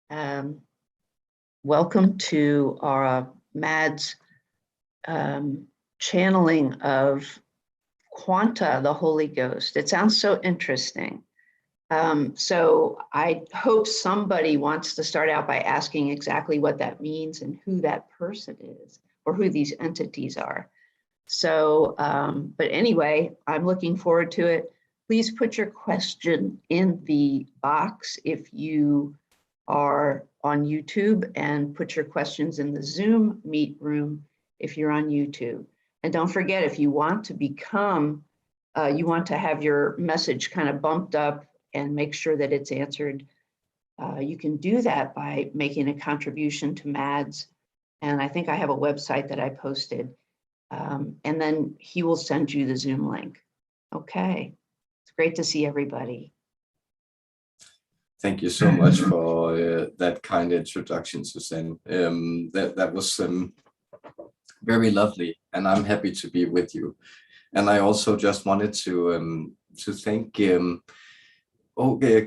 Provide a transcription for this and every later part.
Um, welcome to our Mad's channeling of Quanta, the Holy Ghost. It sounds so interesting. So I hope somebody wants to start out by asking exactly what that means and who that person is or who these entities are. So, but anyway, I'm looking forward to it. Please put your question in the box if you are on YouTube, and put your questions in the Zoom meet room if you're on YouTube. And don't forget, if you want to become, you want to have your message kind of bumped up and make sure that it's answered, you can do that by making a contribution to MADS. And I think I have a website that I posted. And then he will send you the Zoom link. Okay, it's great to see everybody. Thank you so much for that kind introduction, Suzanne. That was very lovely, and I'm happy to be with you. And I also just wanted to thank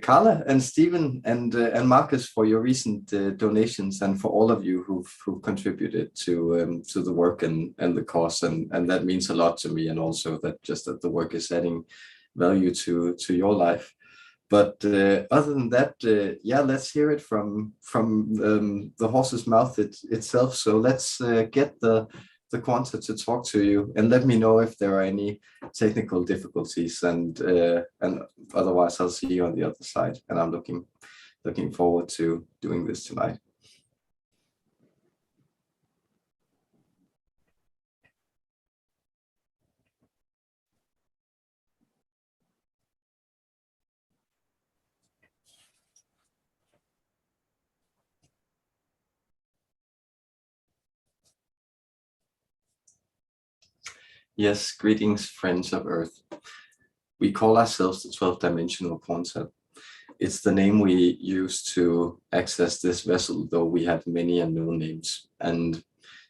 Carla and Stephen and Marcus for your recent donations, and for all of you who've contributed to the work and the cause, and that means a lot to me, and also that the work is adding value to your life. But other than that, yeah, let's hear it from the horse's mouth itself. So let's get the Quanta to talk to you, and let me know if there are any technical difficulties, and otherwise I'll see you on the other side. And I'm looking forward to doing this tonight. Yes, greetings, friends of Earth. We call ourselves the 12th dimensional Quanta. It's the name we use to access this vessel, though we have many unknown names. And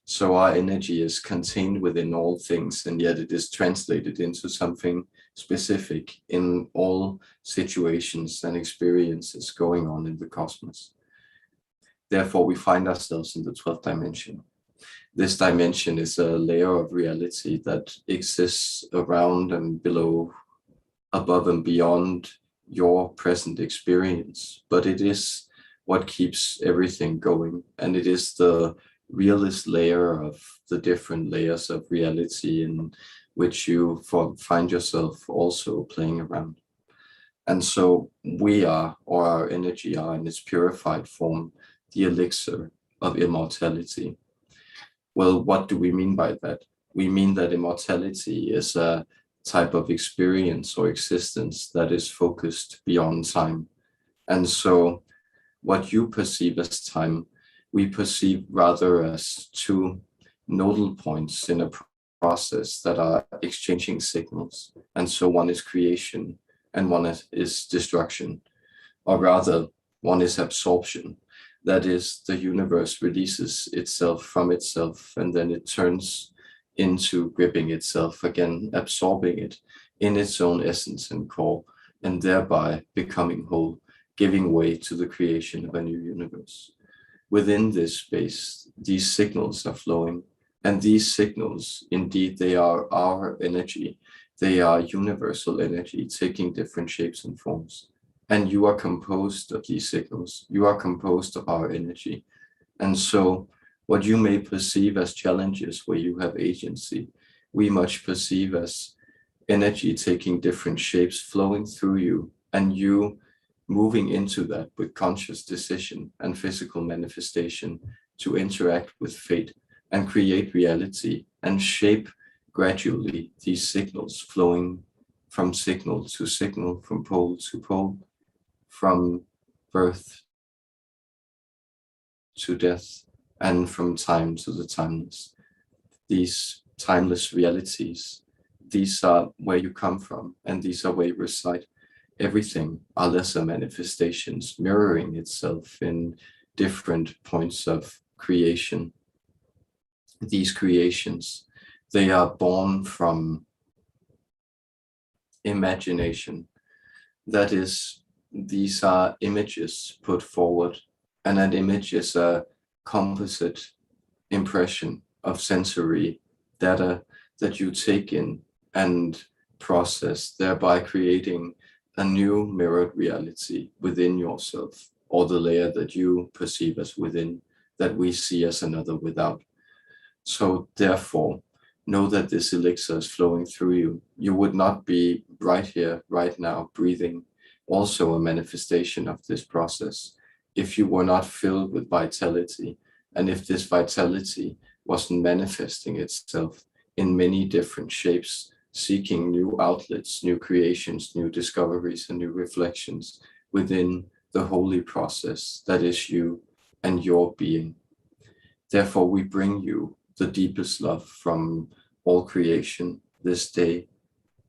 so our energy is contained within all things, and yet it is translated into something specific in all situations and experiences going on in the cosmos. Therefore, we find ourselves in the 12th dimension. This dimension is a layer of reality that exists around and below, above and beyond your present experience, but it is what keeps everything going, and it is the realist layer of the different layers of reality in which you find yourself also playing around. And so we are, or our energy are, in its purified form, the elixir of immortality. Well, what do we mean by that? We mean that immortality is a type of experience or existence that is focused beyond time. And so what you perceive as time, we perceive rather as two nodal points in a process that are exchanging signals. And so one is creation and one is destruction, or rather one is absorption. That is, the universe releases itself from itself, and then it turns into gripping itself again, absorbing it in its own essence and core, and thereby becoming whole, giving way to the creation of a new universe. Within this space, these signals are flowing, and these signals, indeed, they are our energy. They are universal energy, taking different shapes and forms. And you are composed of these signals. You are composed of our energy. And so what you may perceive as challenges where you have agency, we much perceive as energy taking different shapes, flowing through you, and you moving into that with conscious decision and physical manifestation to interact with fate and create reality and shape gradually these signals, flowing from signal to signal, from pole to pole, from birth to death, and from time to the timeless. These timeless realities, these are where you come from, and these are where you reside. Everything are lesser manifestations mirroring itself in different points of creation. These creations, they are born from imagination. That is, these are images put forward And an image is a composite impression of sensory data that you take in and process, thereby creating a new mirrored reality within yourself, or the layer that you perceive as within, that we see as another without. So therefore, know that this elixir is flowing through you. You would not be right here, right now, breathing, also a manifestation of this process, if you were not filled with vitality, and if this vitality wasn't manifesting itself in many different shapes, seeking new outlets, new creations, new discoveries, and new reflections within the holy process that is you and your being. Therefore, we bring you the deepest love from all creation this day.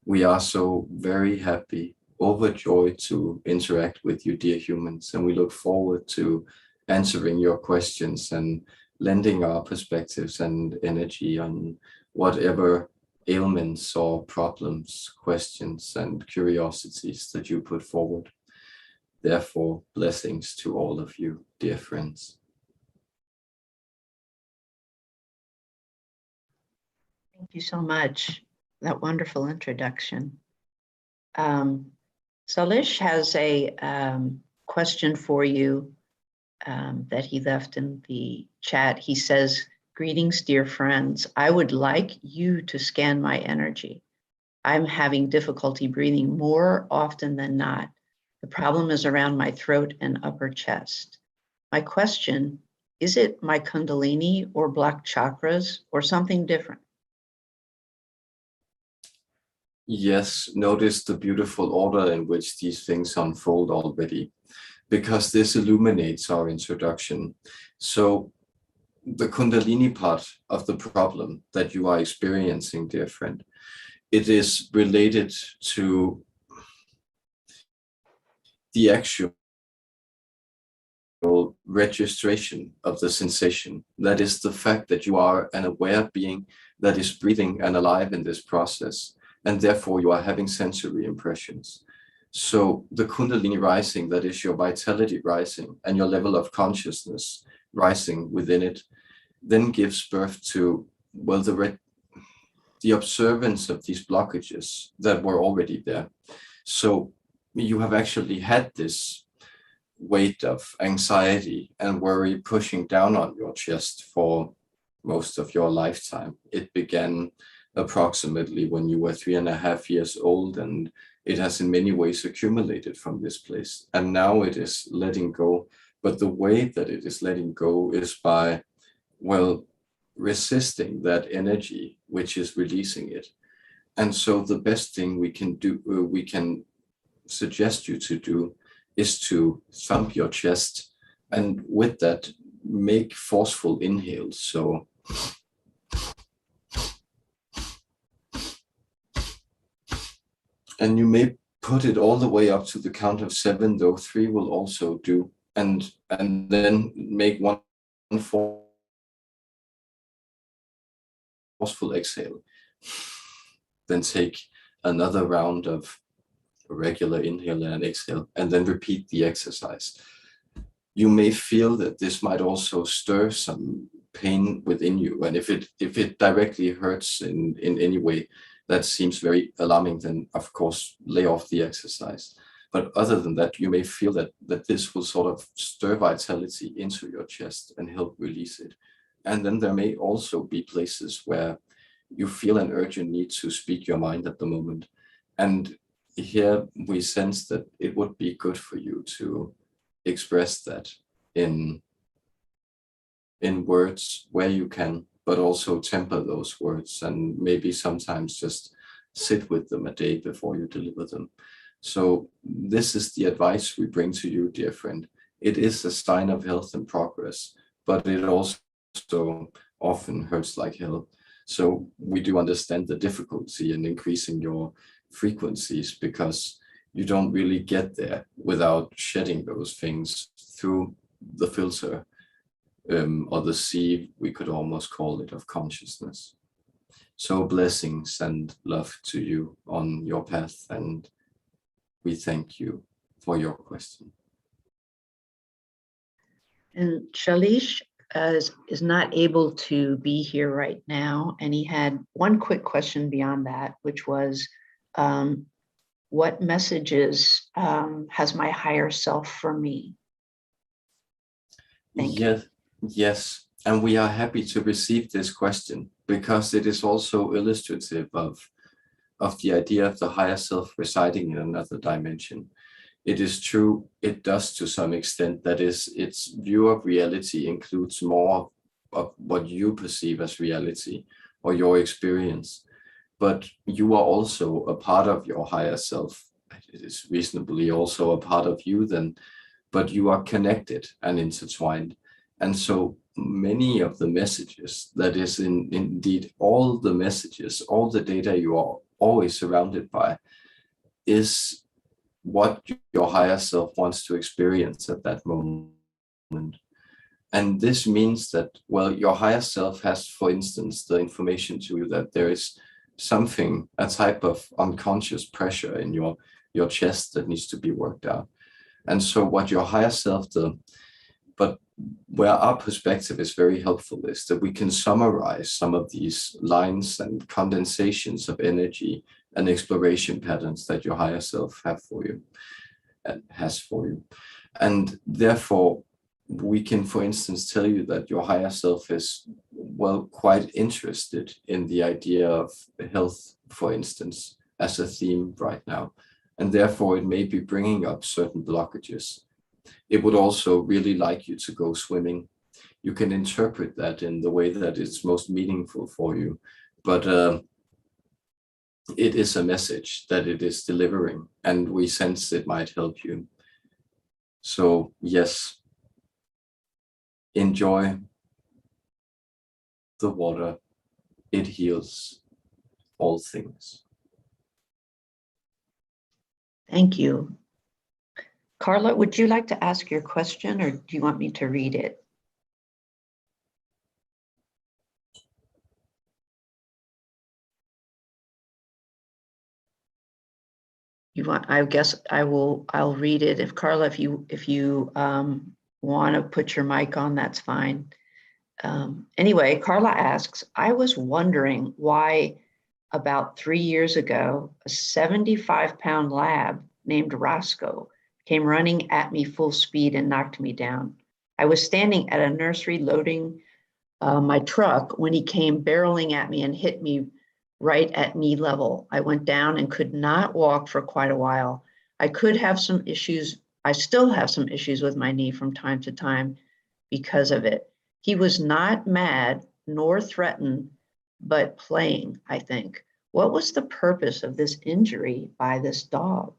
We are so very happy, overjoyed to interact with you, dear humans, and we look forward to answering your questions and lending our perspectives and energy on whatever ailments or problems, questions, and curiosities that you put forward. Therefore, blessings to all of you, dear friends. Thank you so much. That wonderful introduction. Salish has a question for you that he left in the chat. He says, "Greetings, dear friends. I would like you to scan my energy. I'm having difficulty breathing more often than not. The problem is around my throat and upper chest. My question, is it my Kundalini or black chakras or something different?" Yes, notice the beautiful order in which these things unfold already, because this illuminates our introduction. So the Kundalini part of the problem that you are experiencing, dear friend, it is related to the actual registration of the sensation. That is the fact that you are an aware being that is breathing and alive in this process, and therefore you are having sensory impressions. So the Kundalini rising, that is your vitality rising and your level of consciousness rising within it, then gives birth to, well, the observance of these blockages that were already there. So you have actually had this weight of anxiety and worry pushing down on your chest for most of your lifetime. It began approximately when you were 3.5 years old, and it has in many ways accumulated from this place. And now it is letting go. But the way that it is letting go is by, well, resisting that energy, which is releasing it. And so the best thing we can do, we can suggest you to do, is to thump your chest, and with that, make forceful inhales. So and you may put it all the way up to the count of 7, though 3 will also do, and then make one forceful exhale. Then take another round of a regular inhale and an exhale, and then repeat the exercise. You may feel that this might also stir some pain within you, and if it directly hurts in any way that seems very alarming, then of course lay off the exercise. But other than that, you may feel that this will sort of stir vitality into your chest and help release it. And then there may also be places where you feel an urgent need to speak your mind at the moment. And here we sense that it would be good for you to express that in words where you can, but also temper those words, and maybe sometimes just sit with them a day before you deliver them. So this is the advice we bring to you, dear friend. It is a sign of health and progress, but it also often hurts like hell. So we do understand the difficulty in increasing your frequencies, because you don't really get there without shedding those things through the filter, or the sieve, we could almost call it, of consciousness. So blessings and love to you on your path, and we thank you for your question. And Shalish is not able to be here right now. And he had one quick question beyond that, which was, what messages has my higher self for me? Thank you. Yes, yes. And we are happy to receive this question because it is also illustrative of the idea of the higher self residing in another dimension. It is true, it does to some extent, that is, its view of reality includes more of what you perceive as reality or your experience. But you are also a part of your higher self. It is reasonably also a part of you then, but you are connected and intertwined. And so many of the messages, that is indeed all the messages, all the data you are always surrounded by, is what your higher self wants to experience at that moment. And this means that, well, your higher self has, for instance, the information to you that there is something, a type of unconscious pressure in your chest that needs to be worked out. And so what your higher self does, but where our perspective is very helpful, is that we can summarize some of these lines and condensations of energy and exploration patterns that your higher self have for you and has for you. And therefore, we can, for instance, tell you that your higher self is, well, quite interested in the idea of health, for instance, as a theme right now. And therefore, it may be bringing up certain blockages. It would also really like you to go swimming. You can interpret that in the way that it's most meaningful for you. But it is a message that it is delivering, and we sense it might help you. So yes, enjoy the water. It heals all things. Thank you. Carla, would you like to ask your question, or do you want me to read it? You want? I guess I'll read it. If Carla, if you want to put your mic on, that's fine. Anyway, Carla asks, I was wondering why about 3 years ago, a 75-pound lab named Roscoe came running at me full speed and knocked me down. I was standing at a nursery loading my truck when he came barreling at me and hit me right at knee level. I went down and could not walk for quite a while. I could have some issues. I still have some issues with my knee from time to time because of it. He was not mad nor threatened, but playing, I think. What was the purpose of this injury by this dog?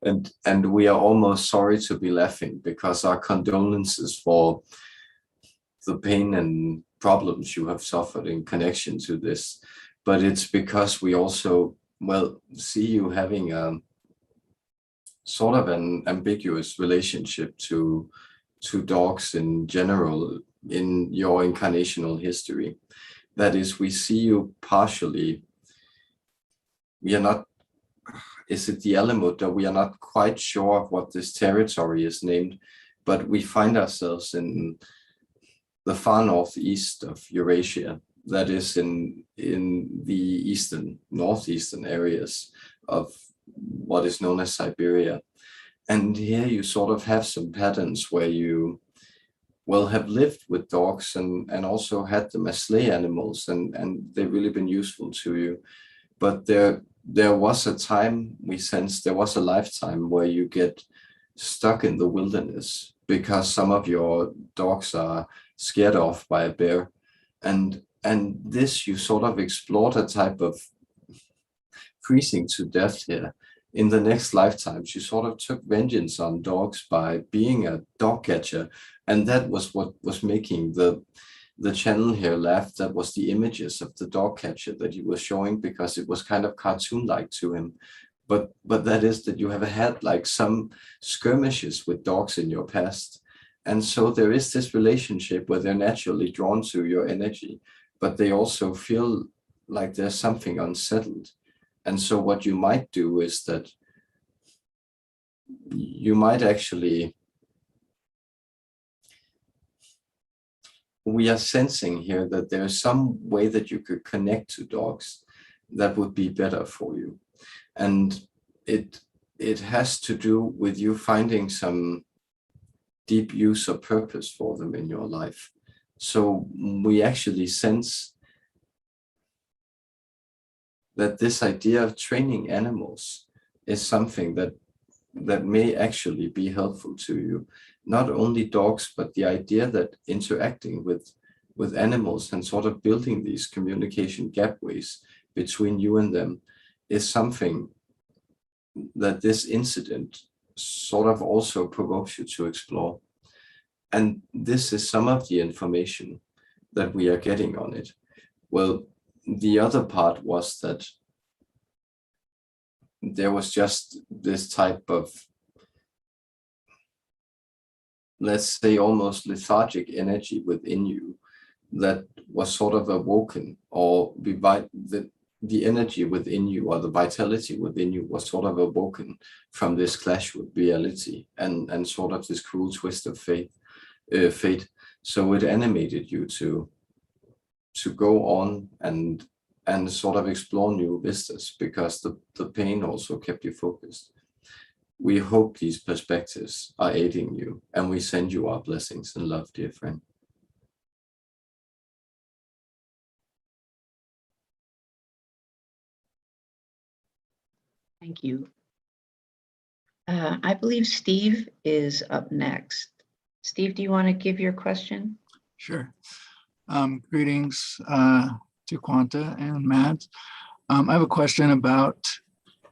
And we are almost sorry to be laughing, because our condolences for the pain and problems you have suffered in connection to this. But it's because we also, well, see you having a sort of an ambiguous relationship to dogs in general in your incarnational history. That is, we see you partially, we are not, is it the Alamut, that we are not quite sure of what this territory is named, but we find ourselves in the far northeast of Eurasia, that is in the northeastern areas of what is known as Siberia. And here you sort of have some patterns where you, well, have lived with dogs and also had them as sleigh animals, and they've really been useful to you. But there was a time, we sense there was a lifetime where you get stuck in the wilderness because some of your dogs are scared off by a bear. And this, you sort of explored a type of freezing to death here. In the next lifetimes, you sort of took vengeance on dogs by being a dog catcher. And that was what was making the channel here laugh. That was the images of the dog catcher that he was showing, because it was kind of cartoon-like to him. But that is that you have had like some skirmishes with dogs in your past. And so there is this relationship where they're naturally drawn to your energy, but they also feel like there's something unsettled. And so what you might do is that you might actually, we are sensing here that there is some way that you could connect to dogs that would be better for you. And it has to do with you finding some deep use or purpose for them in your life. So we actually sense that this idea of training animals is something that may actually be helpful to you. Not only dogs, but the idea that interacting with animals and sort of building these communication gapways between you and them is something that this incident sort of also provokes you to explore. And this is some of the information that we are getting on it. Well, the other part was that there was just this type of, let's say, almost lethargic energy within you that was sort of awoken, or the energy within you, or the vitality within you, was sort of awoken from this clash with reality and sort of this cruel twist of fate. So it animated you to go on and sort of explore new vistas, because the pain also kept you focused. We hope these perspectives are aiding you, and we send you our blessings and love, dear friend. Thank you. I believe Steve is up next. Steve, do you want to give your question? Sure. Greetings to Quanta and Matt. I have a question about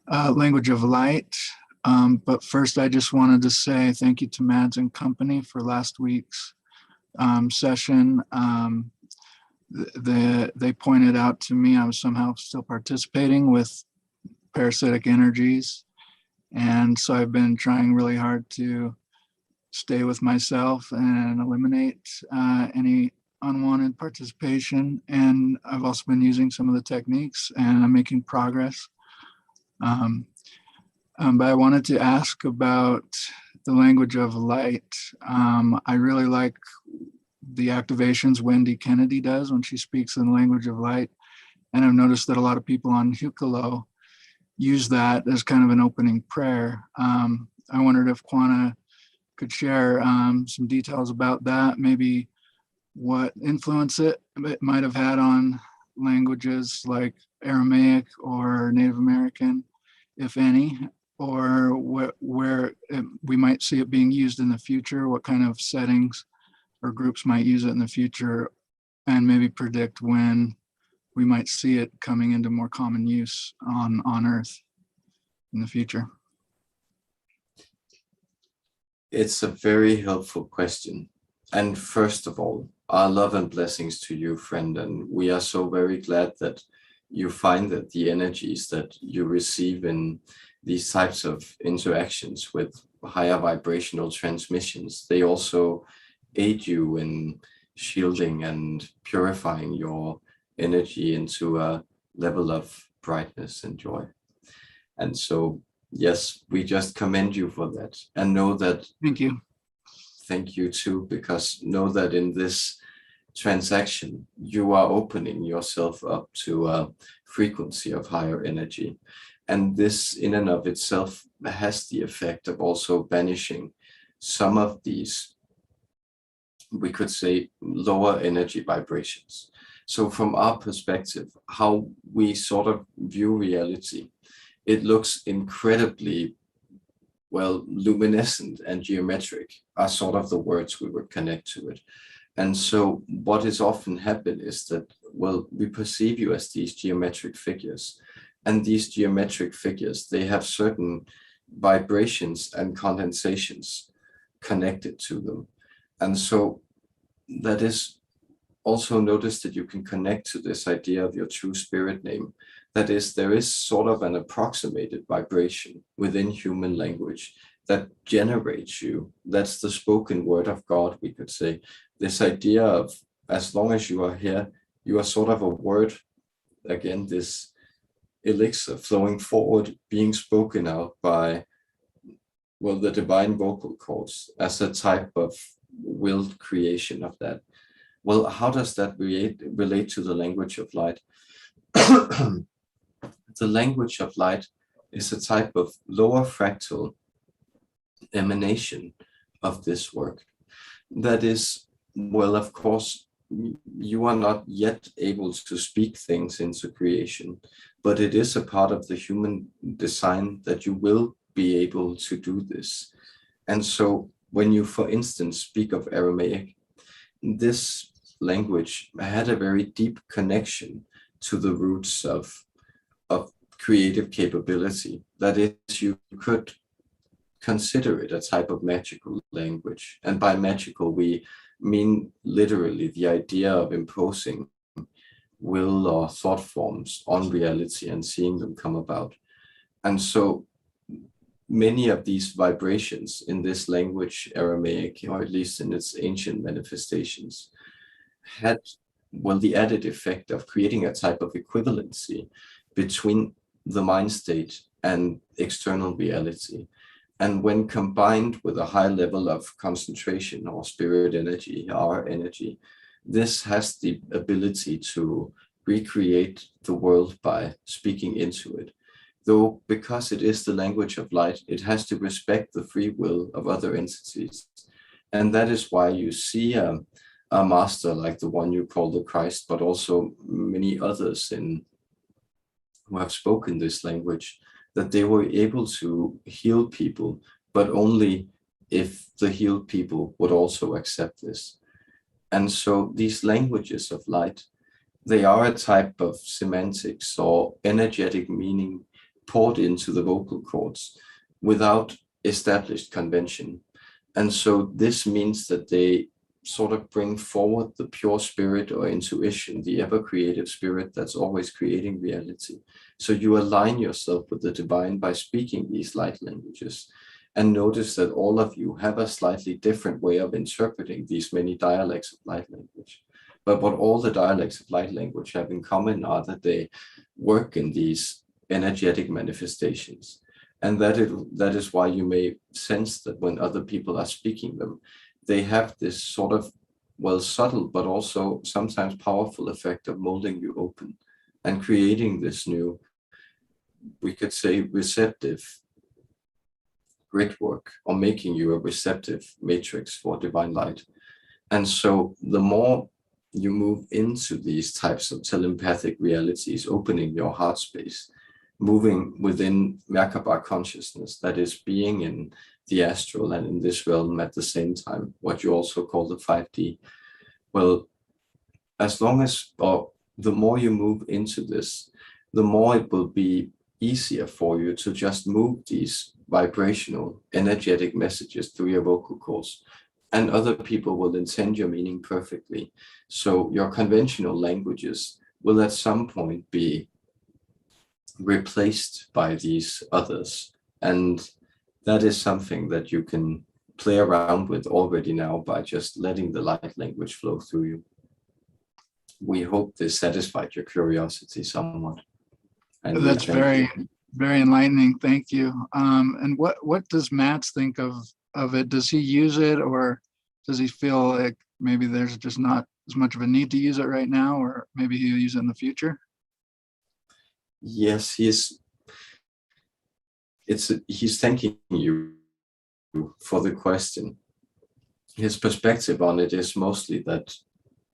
language of light. But first, I just wanted to say thank you to Mads and company for last week's session. They pointed out to me I was somehow still participating with parasitic energies. And so I've been trying really hard to stay with myself and eliminate any unwanted participation. And I've also been using some of the techniques, and I'm making progress. But I wanted to ask about the language of light. I really like the activations Wendy Kennedy does when she speaks in the language of light. And I've noticed that a lot of people on Hucalo use that as kind of an opening prayer. I wondered if Quanta could share some details about that, maybe what influence it might have had on languages like Aramaic or Native American, if any, or where we might see it being used in the future, what kind of settings or groups might use it in the future, and maybe predict when we might see it coming into more common use on Earth in the future. It's a very helpful question. And first of all, our love and blessings to you, friend. And we are so very glad that you find that the energies that you receive in these types of interactions with higher vibrational transmissions, they also aid you in shielding and purifying your energy into a level of brightness and joy. And so, yes, we just commend you for that, and know that. Thank you. Thank you too, because know that in this transaction, you are opening yourself up to a frequency of higher energy. And this in and of itself has the effect of also banishing some of these, we could say, lower energy vibrations. So from our perspective, how we sort of view reality, it looks incredibly, well, luminescent and geometric are sort of the words we would connect to it. And so what is often happened is that, well, we perceive you as these geometric figures. And these geometric figures, they have certain vibrations and condensations connected to them. And so that is also, notice that you can connect to this idea of your true spirit name. That is, there is sort of an approximated vibration within human language that generates you. That's the spoken word of God, we could say. This idea of, as long as you are here, you are sort of a word, again, this elixir flowing forward, being spoken out by well, the divine vocal cords as a type of willed creation of that. Well, how does that relate to the language of light? The language of light is a type of lower fractal emanation of this work. That is, well, of course, you are not yet able to speak things into creation, but it is a part of the human design that you will be able to do this. And so when you, for instance, speak of Aramaic, this language had a very deep connection to the roots of creative capability. That is, you could consider it a type of magical language. And by magical, we mean literally the idea of imposing will or thought forms on reality and seeing them come about. And so many of these vibrations in this language, Aramaic, or at least in its ancient manifestations, had, well, the added effect of creating a type of equivalency between the mind state and external reality. And when combined with a high level of concentration or spirit energy, our energy, this has the ability to recreate the world by speaking into it. Though because it is the language of light, it has to respect the free will of other entities. And that is why you see a master like the one you call the Christ, but also many others who have spoken this language, that they were able to heal people, but only if the healed people would also accept this. And so these languages of light, they are a type of semantics or energetic meaning poured into the vocal cords without established convention. And so this means that they sort of bring forward the pure spirit or intuition, the ever creative spirit that's always creating reality. So you align yourself with the divine by speaking these light languages. And notice that all of you have a slightly different way of interpreting these many dialects of light language. But what all the dialects of light language have in common are that they work in these energetic manifestations. And that is why you may sense that when other people are speaking them, they have this sort of, well, subtle, but also sometimes powerful effect of molding you open and creating this new, we could say, receptive grid work, or making you a receptive matrix for divine light. And so the more you move into these types of telepathic realities, opening your heart space, moving within Merkaba consciousness, that is being in the astral and in this realm at the same time, what you also call the 5D. Well, as long as, or the more you move into this, the more it will be easier for you to just move these vibrational, energetic messages through your vocal cords, and other people will intend your meaning perfectly. So your conventional languages will at some point be replaced by these others. And that is something that you can play around with already now by just letting the light language flow through you. We hope this satisfied your curiosity somewhat. And that's very, very enlightening. Thank you. And what does Mats think of it? Does he use it, or does he feel like maybe there's just not as much of a need to use it right now, or maybe he'll use it in the future? Yes, he's thanking you for the question. His perspective on it is mostly that,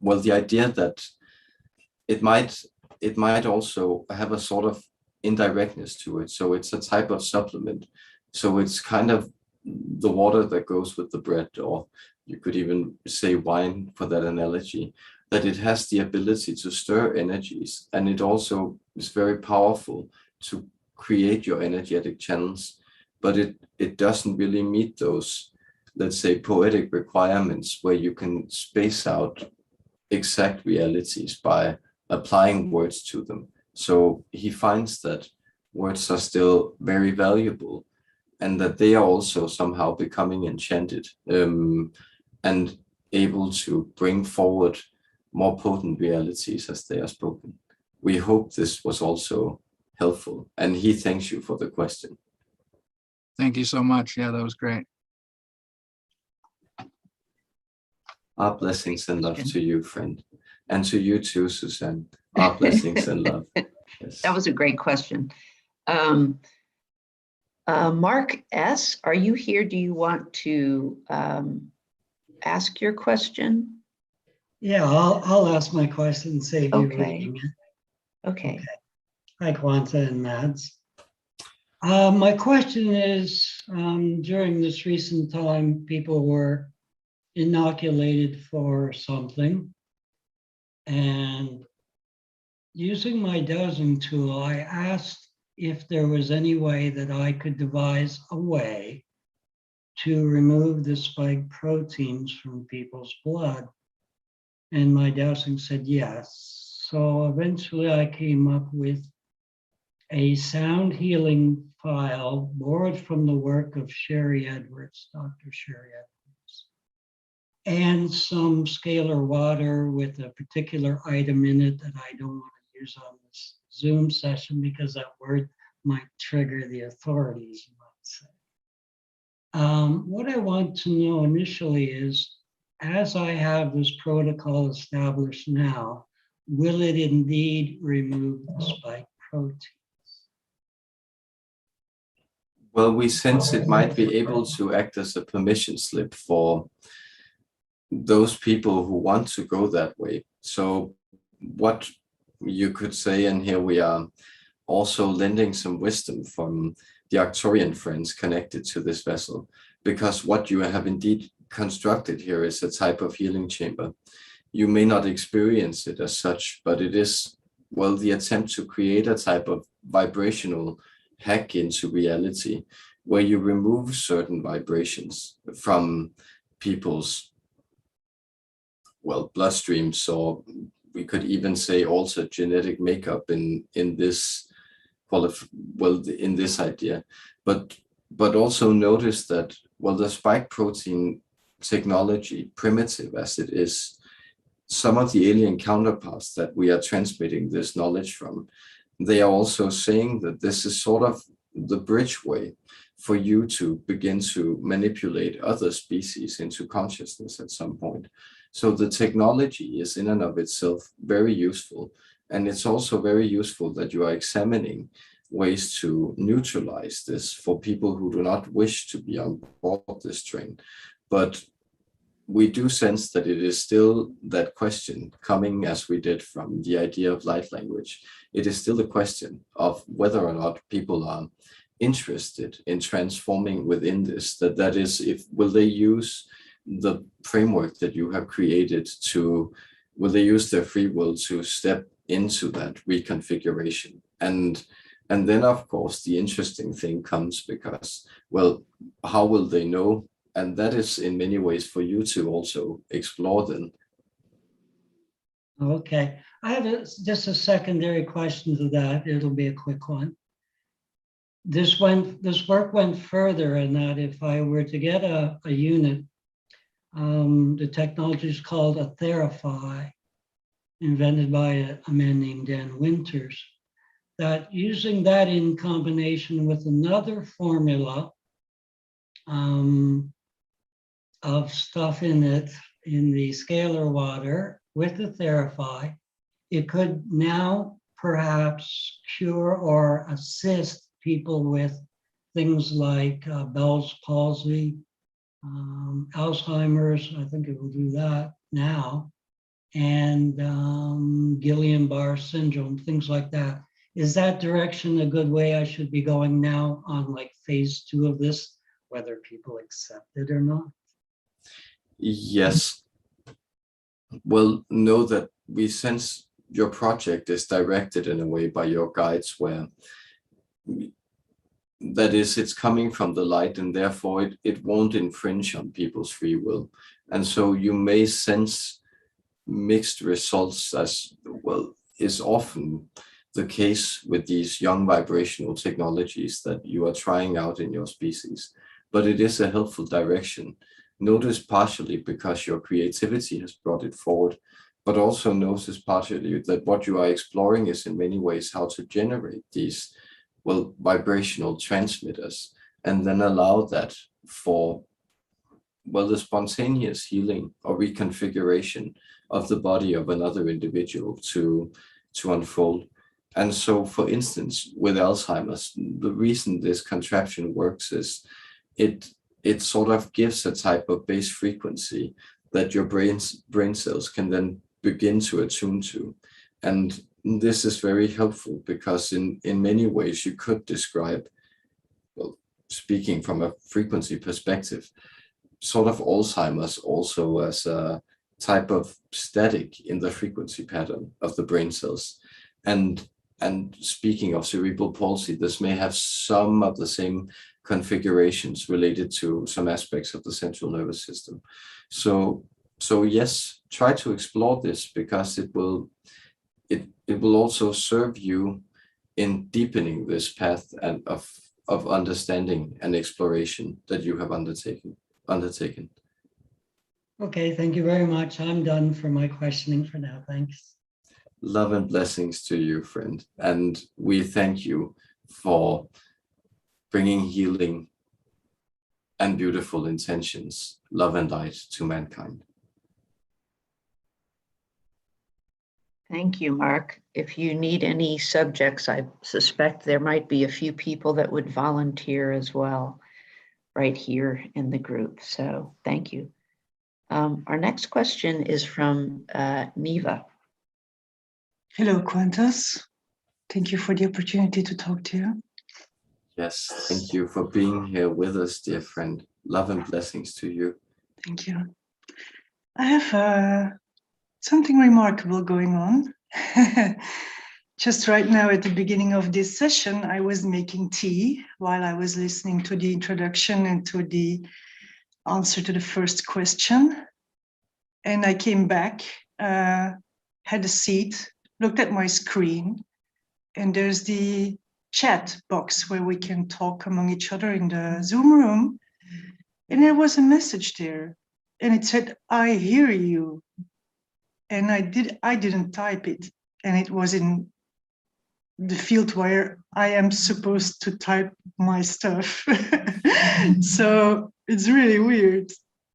well, the idea that it might also have a sort of indirectness to it. So it's a type of supplement. So it's kind of the water that goes with the bread, or you could even say wine for that analogy, that it has the ability to stir energies. And it also is very powerful to create your energetic channels, but it doesn't really meet those, let's say, poetic requirements where you can space out exact realities by applying words to them. So he finds that words are still very valuable, and that they are also somehow becoming enchanted and able to bring forward more potent realities as they are spoken. We hope this was also helpful, and he thanks you for the question. Thank you so much. Yeah, that was great. Our blessings and love to you, friend. And to you too, Suzanne. Our blessings and love. Yes. That was a great question. Mark S., are you here? Do you want to ask your question? Yeah, I'll ask my question, save you Okay. reading it. Okay. Hi, Quanta and Mads. My question is, during this recent time, people were inoculated for something. And using my dowsing tool, I asked if there was any way that I could devise a way to remove the spike proteins from people's blood. And my dowsing said yes. So eventually I came up with a sound healing file borrowed from the work of Sherry Edwards, Dr. Sherry Edwards, and some scalar water with a particular item in it that I don't want to use on this Zoom session because that word might trigger the authorities, you might say. What I want to know initially is, as I have this protocol established now, will it indeed remove the spike protein? Well, we sense it might be able to act as a permission slip for those people who want to go that way. So what you could say, and here we are also lending some wisdom from the Arcturian friends connected to this vessel, because what you have indeed constructed here is a type of healing chamber. You may not experience it as such, but it is, well, the attempt to create a type of vibrational hack into reality where you remove certain vibrations from people's, well, bloodstreams, or we could even say also genetic makeup in this in this idea, but also notice that, well, the spike protein technology, primitive as it is, some of the alien counterparts that we are transmitting this knowledge from, they are also saying that this is sort of the bridge way for you to begin to manipulate other species into consciousness at some point. So the technology is in and of itself very useful. And it's also very useful that you are examining ways to neutralize this for people who do not wish to be on board this train. But we do sense that it is still that question coming, as we did from the idea of light language. It is still a question of whether or not people are interested in transforming within this, that is, if will they use the framework that you have created to, will they use their free will to step into that reconfiguration? And then, of course, the interesting thing comes because, well, how will they know? And that is in many ways for you to also explore then. Okay, I have just a secondary question to that. It'll be a quick one. This work went further in that if I were to get a unit, the technology is called a Therify, invented by a man named Dan Winters, that using that in combination with another formula of stuff in it, in the scalar water with the Therify, it could now perhaps cure or assist people with things like Bell's palsy, Alzheimer's, I think it will do that now, and Guillain-Barré syndrome, things like that. Is that direction a good way I should be going now on like phase 2 of this, whether people accept it or not? Yes. Well, know that we sense your project is directed in a way by your guides where, that is, it's coming from the light, and therefore it won't infringe on people's free will. And so you may sense mixed results, as well is often the case with these young vibrational technologies that you are trying out in your species. But it is a helpful direction. Notice partially because your creativity has brought it forward, but also notice partially that what you are exploring is in many ways how to generate these, well, vibrational transmitters and then allow that for, well, the spontaneous healing or reconfiguration of the body of another individual to unfold. And so, for instance, with Alzheimer's, the reason this contraption works is it sort of gives a type of base frequency that your brain cells can then begin to attune to. And this is very helpful because in many ways you could describe, well, speaking from a frequency perspective, sort of Alzheimer's also as a type of static in the frequency pattern of the brain cells. And speaking of cerebral palsy, this may have some of the same configurations related to some aspects of the central nervous system. So yes, try to explore this because it will also serve you in deepening this path and of understanding and exploration that you have undertaken. Okay, thank you very much. I'm done for my questioning for now. Thanks. Love and blessings to you, friend. And we thank you for bringing healing and beautiful intentions, love and light to mankind. Thank you, Mark. If you need any subjects, I suspect there might be a few people that would volunteer as well right here in the group. So thank you. Our next question is from Neva. Hello, Quantas. Thank you for the opportunity to talk to you. Yes, thank you for being here with us, dear friend. Love and blessings to you. Thank you. I have something remarkable going on. Just right now at the beginning of this session, I was making tea while I was listening to the introduction and to the answer to the first question. And I came back, had a seat, looked at my screen, and there's the chat box where we can talk among each other in the Zoom room. And there was a message there, and it said, "I hear you." And I didn't type it, and it was in the field where I am supposed to type my stuff. So it's really weird.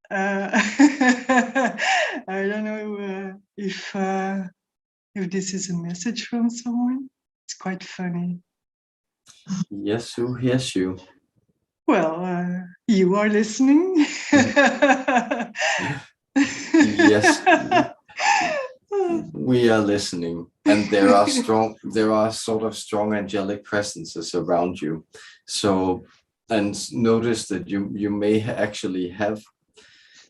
I don't know if this is a message from someone. It's quite funny. Yes, who hears you? Well, you are listening. Yes, we are listening, and there are sort of strong angelic presences around you. So, and notice that you may actually have,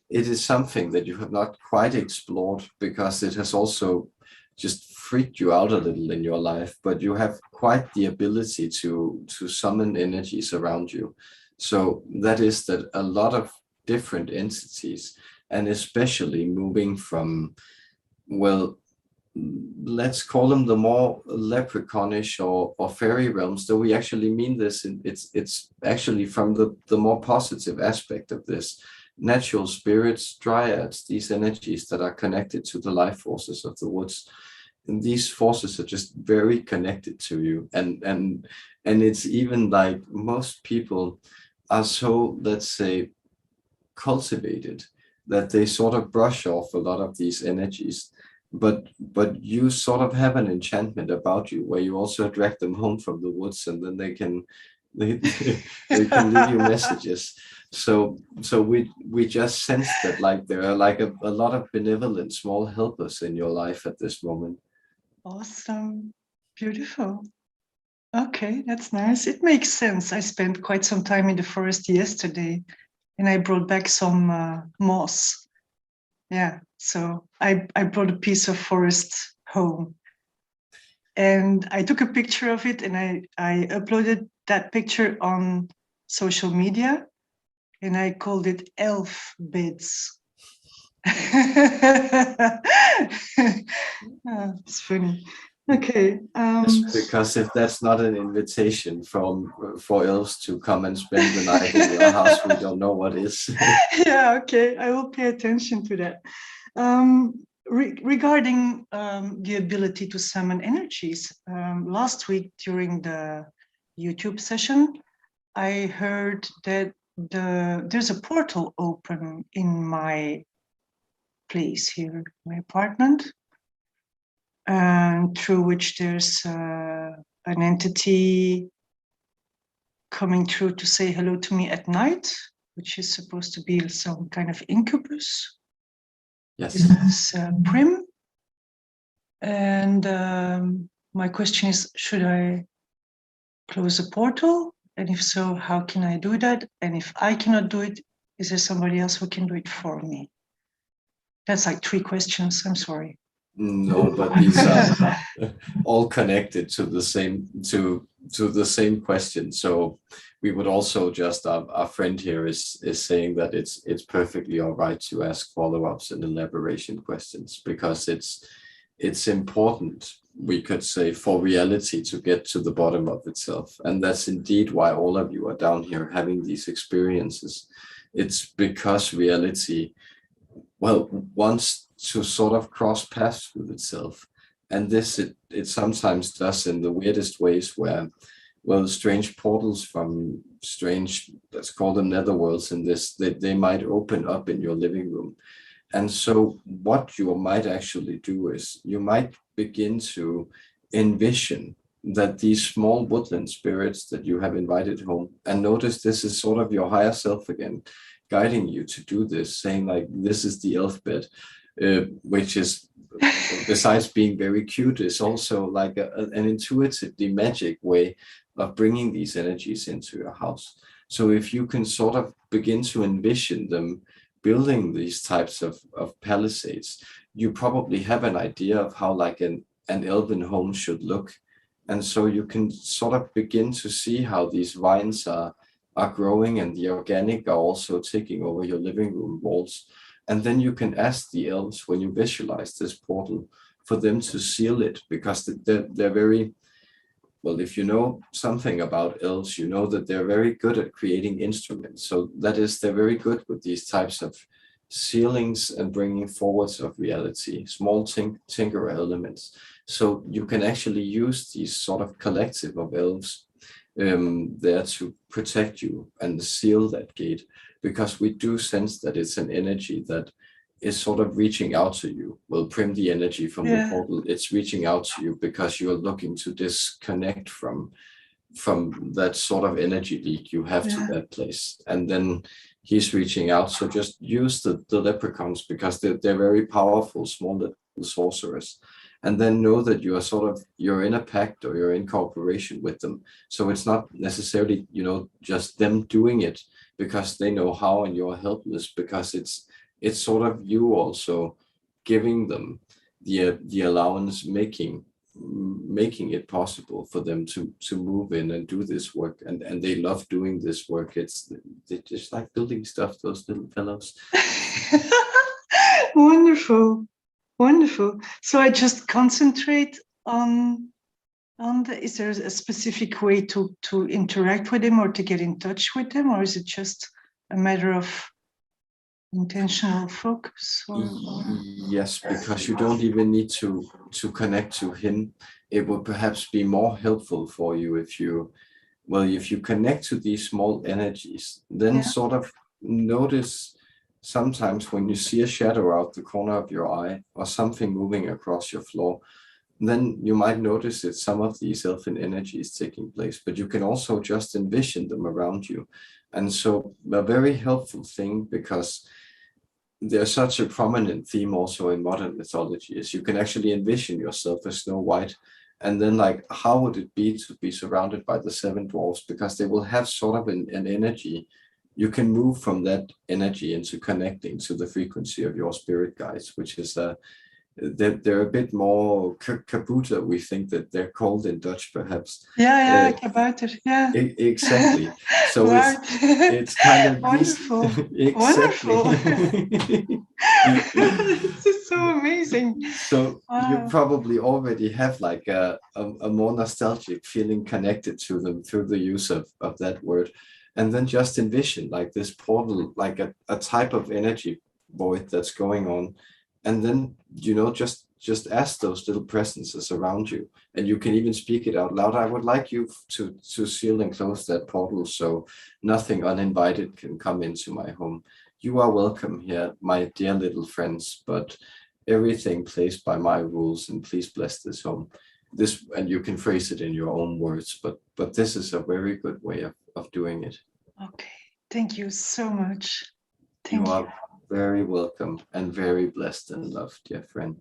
it is something that you have not quite explored because it has also just freaked you out a little in your life, but you have quite the ability to summon energies around you. So that is that a lot of different entities, and especially moving from, well, let's call them the more leprechaunish or fairy realms, though we actually mean this, it's actually from the more positive aspect of this. Natural spirits, dryads, these energies that are connected to the life forces of the woods. And these forces are just very connected to you. And it's even like most people are so, let's say, cultivated that they sort of brush off a lot of these energies. But you sort of have an enchantment about you where you also drag them home from the woods, and then they can leave you messages. So we just sense that like there are like a lot of benevolent small helpers in your life at this moment. Awesome. Beautiful. Okay, that's nice. It makes sense. I spent quite some time in the forest yesterday, and I brought back some moss. Yeah, so I brought a piece of forest home. And I took a picture of it, and I uploaded that picture on social media, and I called it elf beds. Oh, it's funny. Okay. Because if that's not an invitation for elves to come and spend the night in your house, we don't know what is. Yeah, okay, I will pay attention to that. Regarding the ability to summon energies, last week during the YouTube session, I heard that there's a portal open in my place here, my apartment, and through which there's an entity coming through to say hello to me at night, which is supposed to be some kind of incubus. Yes. It's Prim. And my question is, should I close a portal? And if so, how can I do that? And if I cannot do it, is there somebody else who can do it for me? That's like 3 questions. I'm sorry. No, but these are all connected to the same question. So we would also just our friend here is saying that it's perfectly all right to ask follow-ups and elaboration questions, because it's important, we could say, for reality to get to the bottom of itself. And that's indeed why all of you are down here having these experiences. It's because reality, well, wants to sort of cross paths with itself. And this it sometimes does in the weirdest ways, where, well, strange portals from strange, let's call them netherworlds in this, they might open up in your living room. And so what you might actually do is you might begin to envision that these small woodland spirits that you have invited home, and notice this is sort of your higher self again, guiding you to do this, saying like, this is the elf bed, which is, besides being very cute, is also like an intuitively magic way of bringing these energies into your house. So if you can sort of begin to envision them building these types of palisades, you probably have an idea of how like an elven home should look. And so you can sort of begin to see how these vines are growing, and the organic are also taking over your living room walls. And then you can ask the elves, when you visualize this portal, for them to seal it, because they're very, well, if you know something about elves, you know that they're very good at creating instruments. So that is, they're very good with these types of sealings and bringing forwards of reality, small tinker elements. So you can actually use these sort of collective of elves there to protect you and seal that gate, because we do sense that it's an energy that is sort of reaching out to you. Well, Prim, the energy from the portal, it's reaching out to you because you're looking to disconnect from that sort of energy leak you have to that place. And then he's reaching out. So just use the leprechauns, because they're very powerful, small little sorcerers. And then know that you are you're in a pact, or you're in cooperation with them. So it's not necessarily, just them doing it because they know how and you're helpless, because it's sort of you also giving them the allowance, making it possible for them to move in and do this work. And they love doing this work. They just like building stuff, those little fellows. Wonderful. So I just concentrate on is there a specific way to interact with them or to get in touch with them, or is it just a matter of intentional focus? Yes, because you don't even need to connect to him. It would perhaps be more helpful for you if you connect to these small energies, then sort of notice sometimes when you see a shadow out the corner of your eye, or something moving across your floor, then you might notice that some of these elfin energies taking place, but you can also just envision them around you. And so a very helpful thing, because there's such a prominent theme also in modern mythology, is you can actually envision yourself as Snow White, and then like, how would it be to be surrounded by the 7 dwarfs, because they will have sort of an energy. You can move from that energy into connecting to the frequency of your spirit guides, which is they're a bit more kabuta, we think that they're called in Dutch, perhaps. Kabouter, exactly. So right. it's kind of wonderful. exactly. Wonderful. This is so amazing. So you probably already have like a more nostalgic feeling connected to them through the use of that word. And then just envision like this portal, like a type of energy void that's going on. And then, just just ask those little presences around you, and you can even speak it out loud. I would like you to seal and close that portal so nothing uninvited can come into my home. You are welcome here, my dear little friends, but everything plays by my rules, and please bless this home. This, and you can phrase it in your own words, but this is a very good way of doing it. Okay, thank you so much. You Thank you. are very welcome and very blessed and loved, dear friend.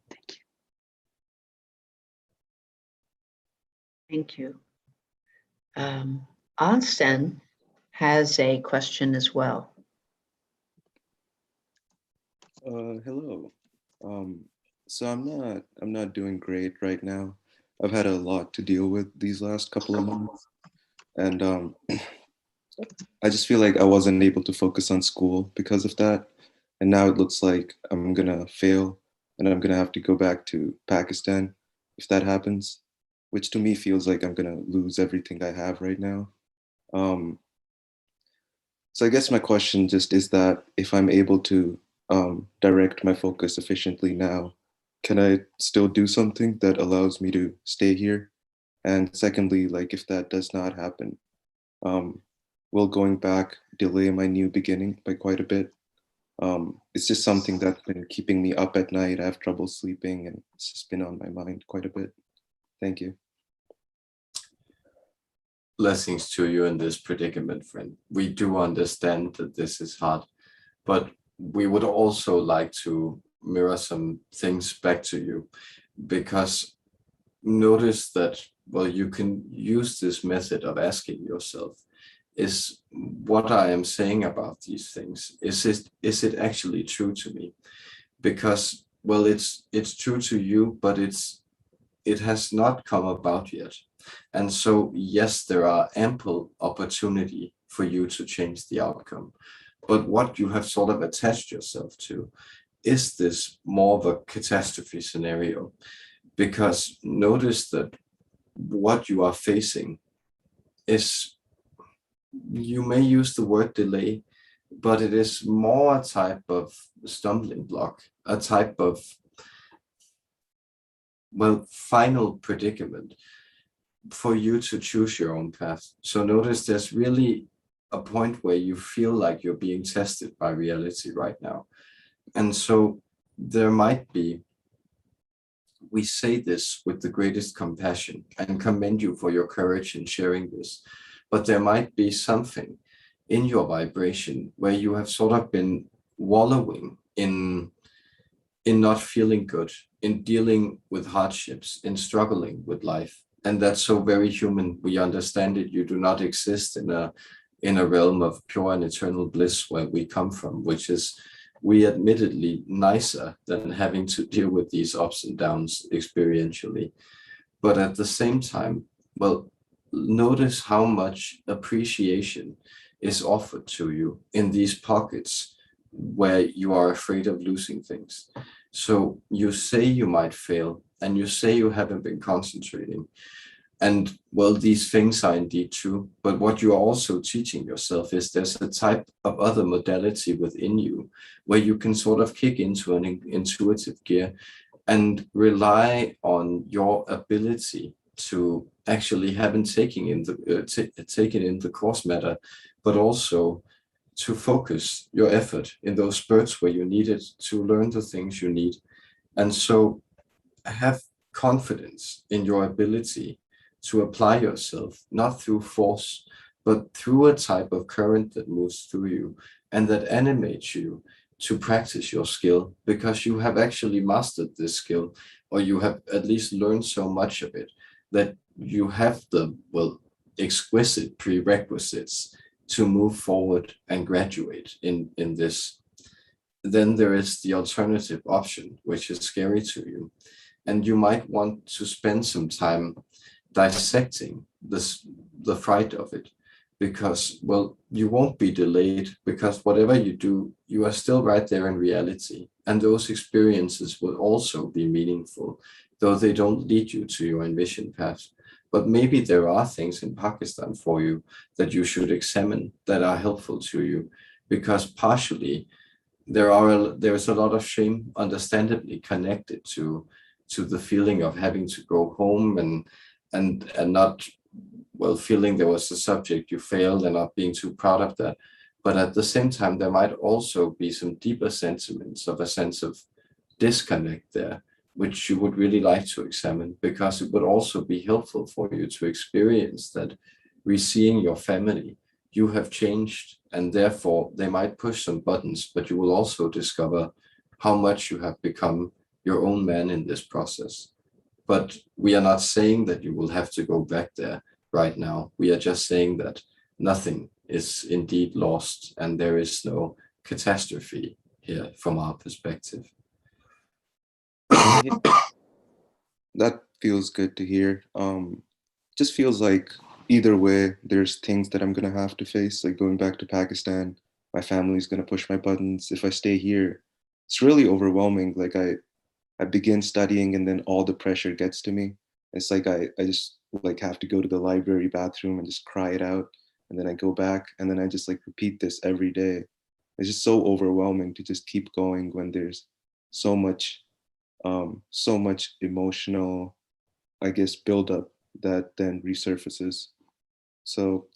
Thank you. Thank you. Onsen has a question as well. Hello. So I'm not doing great right now. I've had a lot to deal with these last couple of months, and I just feel like I wasn't able to focus on school because of that. And now it looks like I'm gonna fail, and I'm gonna have to go back to Pakistan if that happens, which to me feels like I'm gonna lose everything I have right now. So I guess my question just is that if I'm able to direct my focus efficiently now, can I still do something that allows me to stay here? And secondly, like if that does not happen, will going back delay my new beginning by quite a bit? It's just something that's been keeping me up at night. I have trouble sleeping, and it's just been on my mind quite a bit. Thank you. Blessings to you in this predicament, friend. We do understand that this is hard, but we would also like to mirror some things back to you, because notice that, well, you can use this method of asking yourself, is what I am saying about these things, is it actually true to me? Because, well, it's true to you, but it has not come about yet. And so, yes, there are ample opportunity for you to change the outcome. But what you have sort of attached yourself to is this more of a catastrophe scenario. Because notice that what you are facing is, you may use the word delay, but it is more a type of stumbling block, a type of, well, final predicament for you to choose your own path. So notice there's really a point where you feel like you're being tested by reality right now. And so there might be, we say this with the greatest compassion and commend you for your courage in sharing this, but there might be something in your vibration where you have sort of been wallowing in not feeling good, in dealing with hardships, in struggling with life. And that's so very human. We understand it. You do not exist in a realm of pure and eternal bliss where we come from, which is, we admittedly nicer than having to deal with these ups and downs experientially. But at the same time, well, notice how much appreciation is offered to you in these pockets where you are afraid of losing things. So you say you might fail, and you say you haven't been concentrating. And well, these things are indeed true, but what you are also teaching yourself is there's a type of other modality within you where you can sort of kick into an intuitive gear and rely on your ability to actually haven't taken in the course matter, but also to focus your effort in those spurts where you need it to learn the things you need. And so have confidence in your ability to apply yourself, not through force, but through a type of current that moves through you and that animates you to practice your skill, because you have actually mastered this skill, or you have at least learned so much of it that you have the, well, exquisite prerequisites to move forward and graduate in this. Then there is the alternative option, which is scary to you. And you might want to spend some time dissecting the fright of it, because, well, you won't be delayed, because whatever you do, you are still right there in reality. And those experiences will also be meaningful, though they don't lead you to your envisioned path. But maybe there are things in Pakistan for you that you should examine that are helpful to you, because partially there's a lot of shame, understandably connected to the feeling of having to go home and not, well, feeling there was a subject you failed and not being too proud of that. But at the same time, there might also be some deeper sentiments of a sense of disconnect there, which you would really like to examine, because it would also be helpful for you to experience that re-seeing your family, you have changed, and therefore they might push some buttons, but you will also discover how much you have become your own man in this process. But we are not saying that you will have to go back there right now. We are just saying that nothing is indeed lost and there is no catastrophe here from our perspective. That feels good to hear. Just feels like either way, there's things that I'm gonna have to face, like going back to Pakistan. My family's gonna push my buttons. If I stay here, it's really overwhelming. Like I begin studying and then all the pressure gets to me. It's like I just like have to go to the library bathroom and just cry it out. And then I go back and then I just like repeat this every day. It's just so overwhelming to just keep going when there's so much emotional, I guess, buildup that then resurfaces. So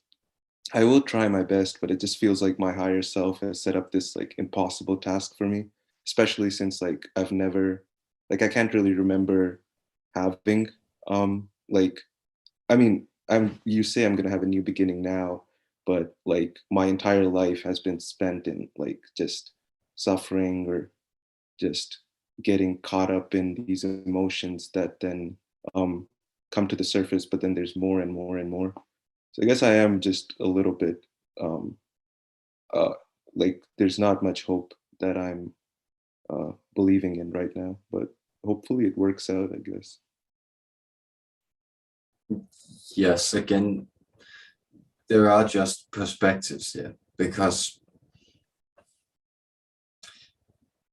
I will try my best, but it just feels like my higher self has set up this like impossible task for me, especially since like I've never, like I can't really remember having like, I mean, you say I'm gonna have a new beginning now, but like my entire life has been spent in like just suffering or just getting caught up in these emotions that then come to the surface, but then there's more and more and more. So I guess I am just a little bit like there's not much hope that I'm believing in right now, but hopefully it works out, I guess. Yes, again, there are just perspectives here because,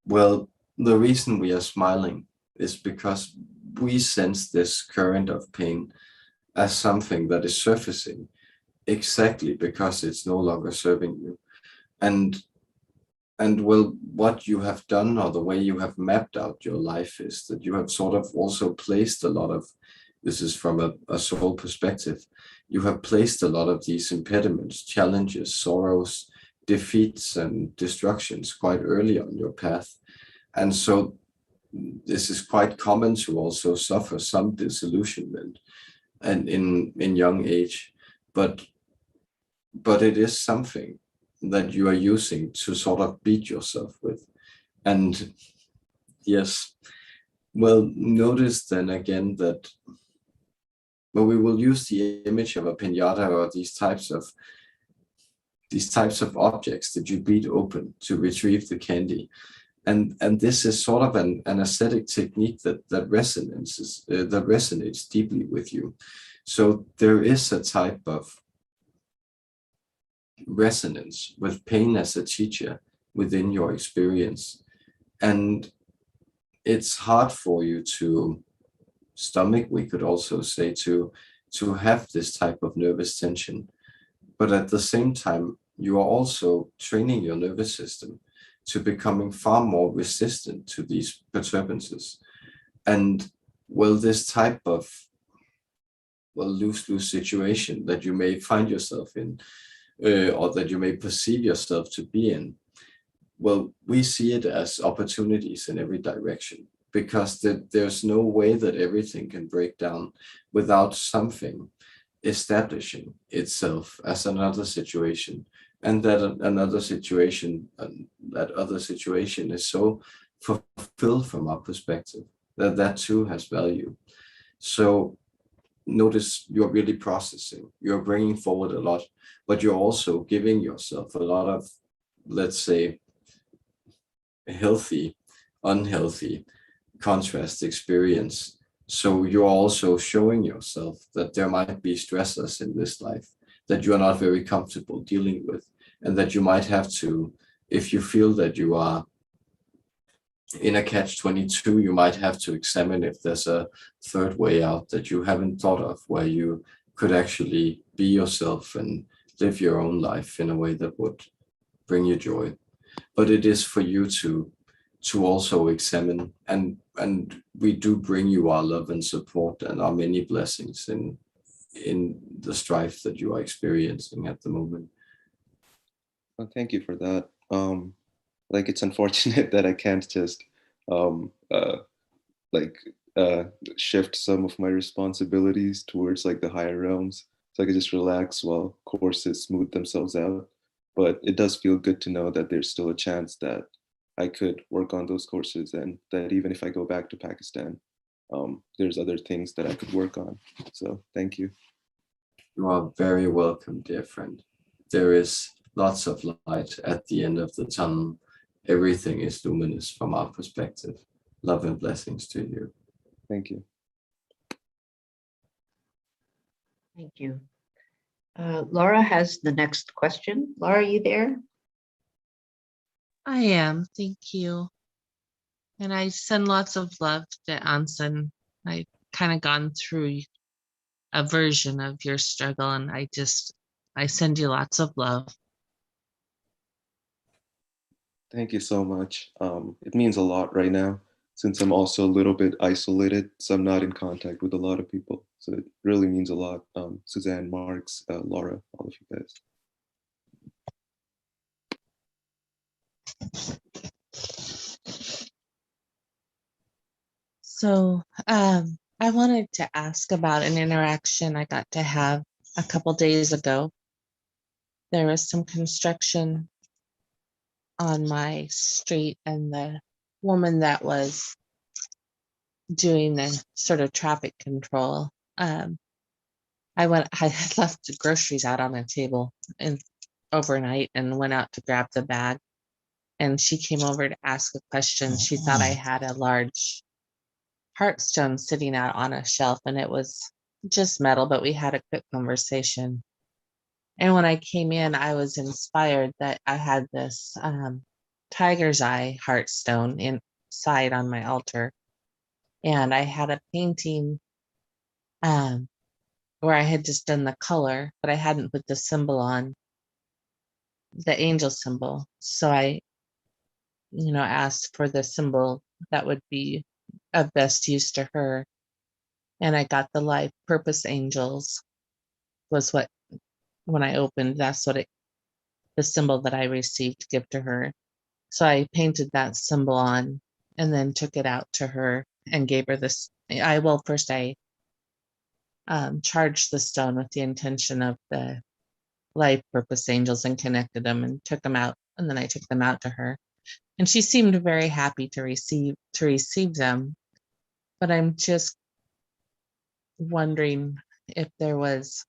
well, the reason we are smiling is because we sense this current of pain as something that is surfacing exactly because it's no longer serving you. And well, what you have done or the way you have mapped out your life is that you have sort of also placed a lot of, this is from a soul perspective, you have placed a lot of these impediments, challenges, sorrows, defeats, and destructions quite early on your path. And so this is quite common to also suffer some disillusionment and in young age, but it is something that you are using to sort of beat yourself with. And yes, well, notice then again that, well, we will use the image of a piñata or these types of objects that you beat open to retrieve the candy. And this is sort of an aesthetic technique that resonates deeply with you. So there is a type of resonance with pain as a teacher within your experience. And it's hard for you to stomach, we could also say, to have this type of nervous tension. But at the same time, you are also training your nervous system to becoming far more resistant to these perturbances. And well, this type of, well, lose-lose situation that you may find yourself in, or that you may perceive yourself to be in, well, we see it as opportunities in every direction, because there's no way that everything can break down without something establishing itself as another situation. And that another situation, that other situation is so fulfilled from our perspective that that too has value. So notice you're really processing, you're bringing forward a lot, but you're also giving yourself a lot of, let's say, healthy, unhealthy contrast experience. So you're also showing yourself that there might be stressors in this life that you are not very comfortable dealing with, and that you might have to, if you feel that you are in a catch-22, you might have to examine if there's a third way out that you haven't thought of, where you could actually be yourself and live your own life in a way that would bring you joy. but it is for you to also examine, and we do bring you our love and support and our many blessings in the strife that you are experiencing at the moment. Well, thank you for that. Like, it's unfortunate that I can't just like shift some of my responsibilities towards like the higher realms, so I could just relax while courses smooth themselves out. But it does feel good to know that there's still a chance that I could work on those courses, and that even if I go back to Pakistan, there's other things that I could work on. So thank you. You are very welcome, dear friend. There is lots of light at the end of the tunnel. Everything is luminous from our perspective. Love and blessings to you. Thank you. Thank you. Laura has the next question. Laura, are you there? I am, thank you. And I send lots of love to Anson. I've kind of gone through a version of your struggle, and I send you lots of love. Thank you so much. It means a lot right now, since I'm also a little bit isolated, so I'm not in contact with a lot of people. So it really means a lot. Suzanne, Marks, Laura, all of you guys. So I wanted to ask about an interaction I got to have a couple days ago. There was some construction on my street, and the woman that was doing the sort of traffic control, I had left the groceries out on the table and overnight and went out to grab the bag, and she came over to ask a question. She thought I had a large heartstone sitting out on a shelf, and it was just metal, but we had a quick conversation. And when I came in, I was inspired that I had this tiger's eye heartstone inside on my altar. And I had a painting where I had just done the color, but I hadn't put the symbol on, the angel symbol. So I, asked for the symbol that would be of best use to her. And I got the life purpose angels was what, when I opened, that's what the symbol that I received to give to her. So I painted that symbol on and then took it out to her and gave her this. First I charged the stone with the intention of the life purpose angels and connected them and took them out. And then I took them out to her, and she seemed very happy to receive them. But I'm just wondering if there was,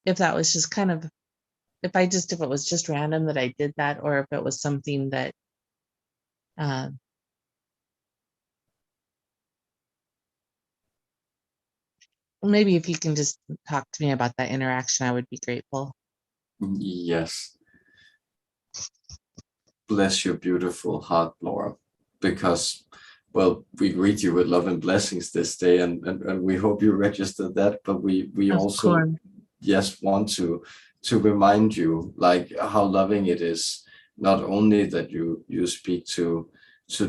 if that was just kind of, if it was just random that I did that, or if it was something that maybe if you can just talk to me about that interaction, I would be grateful. Yes. Bless your beautiful heart, Laura, because, well, we greet you with love and blessings this day, and we hope you registered that, but we Of also, course. yes, want to remind you like how loving it is, not only that you speak to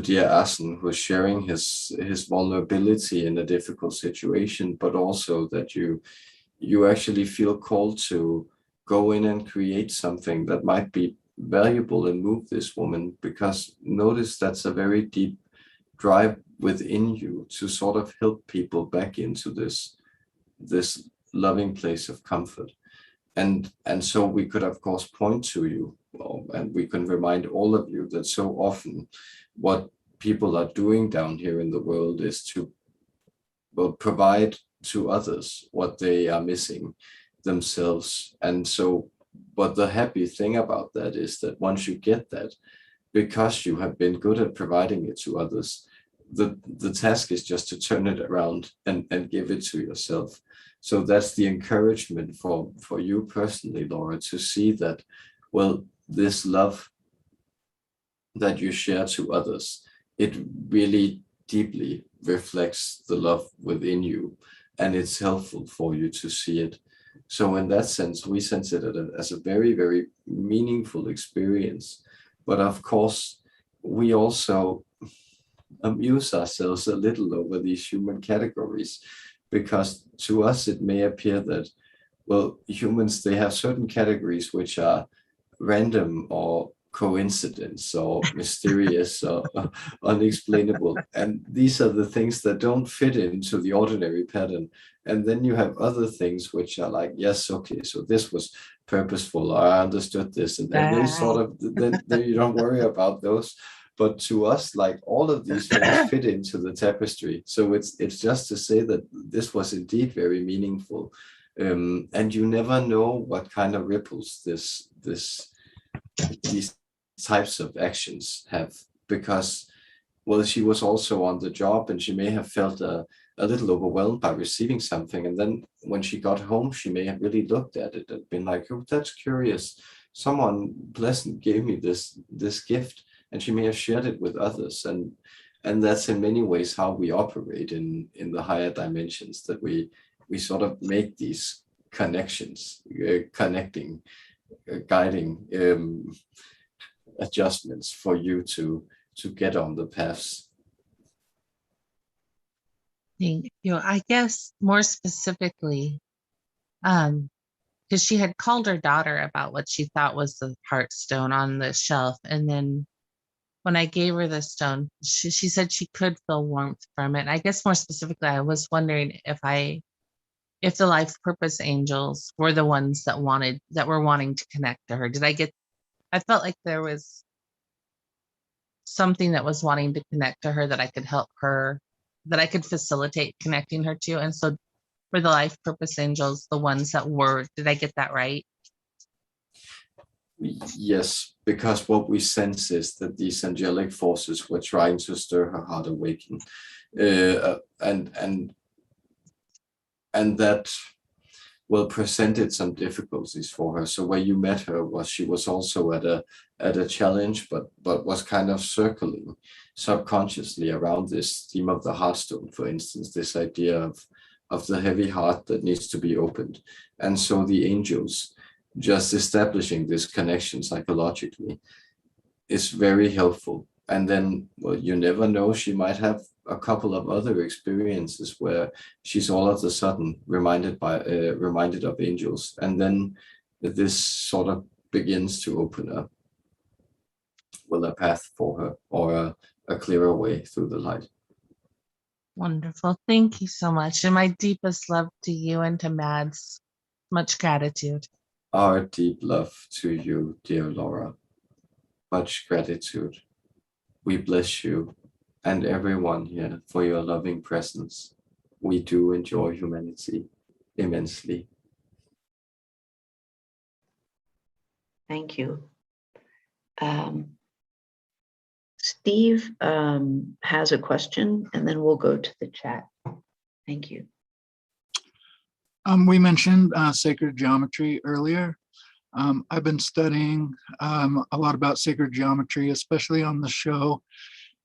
dear Asen, who's sharing his vulnerability in a difficult situation, but also that you actually feel called to go in and create something that might be valuable and move this woman, because notice that's a very deep drive within you to sort of help people back into this loving place of comfort. And so we could of course point to you, and we can remind all of you that so often what people are doing down here in the world is to, well, provide to others what they are missing themselves. And so, but the happy thing about that is that once you get that, because you have been good at providing it to others, the task is just to turn it around and give it to yourself. So that's the encouragement for you personally, Laura, to see that, well, this love that you share to others, it really deeply reflects the love within you, and it's helpful for you to see it. So in that sense, we sense it as a very, very meaningful experience. But of course, we also amuse ourselves a little over these human categories, because to us it may appear that, well, humans, they have certain categories which are random or coincidence or mysterious or unexplainable. And these are the things that don't fit into the ordinary pattern. And then you have other things which are like, yes, okay, so this was purposeful, I understood this. And then they sort of, then you don't worry about those. But to us, like, all of these things fit into the tapestry. So it's just to say that this was indeed very meaningful. And you never know what kind of ripples these types of actions have, because, well, she was also on the job and she may have felt a little overwhelmed by receiving something. And then when she got home, she may have really looked at it and been like, oh, that's curious. Someone pleasant gave me this gift, and she may have shared it with others. And that's in many ways how we operate in the higher dimensions, that we sort of make these connections, connecting, guiding adjustments for you to get on the paths. Thank you. I guess more specifically, because she had called her daughter about what she thought was the heart stone on the shelf, and then when I gave her the stone, she said she could feel warmth from it. I guess more specifically, I was wondering if the life purpose angels were the ones that were wanting to connect to her. I felt like there was something that was wanting to connect to her, that I could help her, that I could facilitate connecting her to. And so were the life purpose angels the ones that were, did I get that right? Yes, because what we sense is that these angelic forces were trying to stir her heart awaken, and that, well, presented some difficulties for her. So where you met her she was also at a challenge, but was kind of circling subconsciously around this theme of the heartstone, for instance, this idea of the heavy heart that needs to be opened. And so the angels, just establishing this connection psychologically, is very helpful. And then, well, you never know, she might have a couple of other experiences where she's all of a sudden reminded of angels, and then this sort of begins to open up, well, a path for her, or a clearer way through the light. Wonderful. Thank you so much. And my deepest love to you and to Mads. Much gratitude. Our deep love to you, dear Laura. Much gratitude. We bless you and everyone here for your loving presence. We do enjoy humanity immensely. Thank you. Steve has a question, and then we'll go to the chat. Thank you. We mentioned sacred geometry earlier. I've been studying a lot about sacred geometry, especially on the show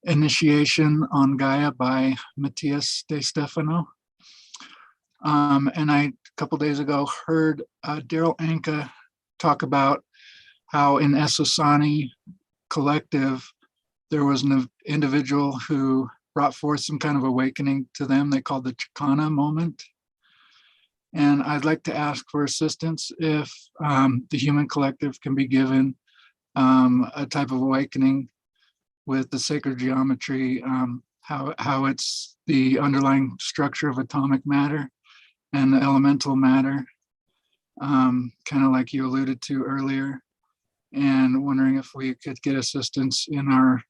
Initiation on Gaia by Matthias De Stefano. And I, a couple days ago, heard Daryl Anka talk about how in Esosani collective, there was an individual who brought forth some kind of awakening to them they called the Chicana moment. And I'd like to ask for assistance if the human collective can be given a type of awakening with the sacred geometry, how it's the underlying structure of atomic matter and the elemental matter, kind of like you alluded to earlier, and wondering if we could get assistance in our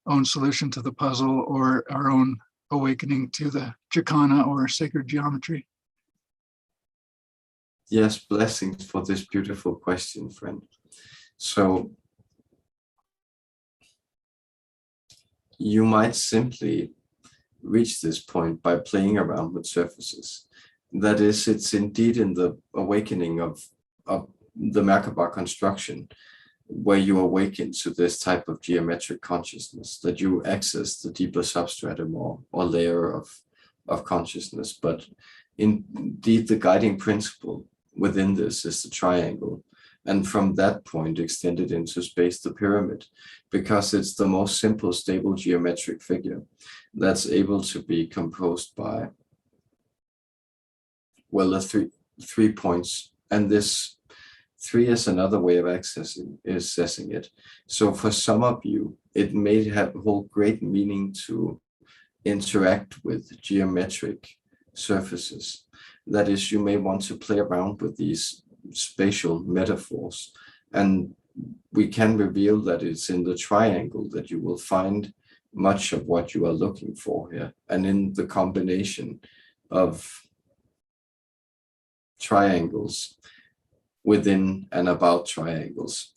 own solution to the puzzle or our own awakening to the Chicana or sacred geometry. Yes, blessings for this beautiful question, friend. So you might simply reach this point by playing around with surfaces. That is, it's indeed in the awakening of the Merkaba construction, where you awaken to this type of geometric consciousness, that you access the deeper substratum or layer of consciousness. But indeed, the guiding principle within this is the triangle. And from that point extended into space, the pyramid, because it's the most simple, stable geometric figure that's able to be composed by, well, the three points. And this 3 is another way of assessing it. So for some of you, it may hold great meaning to interact with geometric surfaces. That is, you may want to play around with these spatial metaphors, and we can reveal that it's in the triangle that you will find much of what you are looking for here, and in the combination of triangles within and about triangles.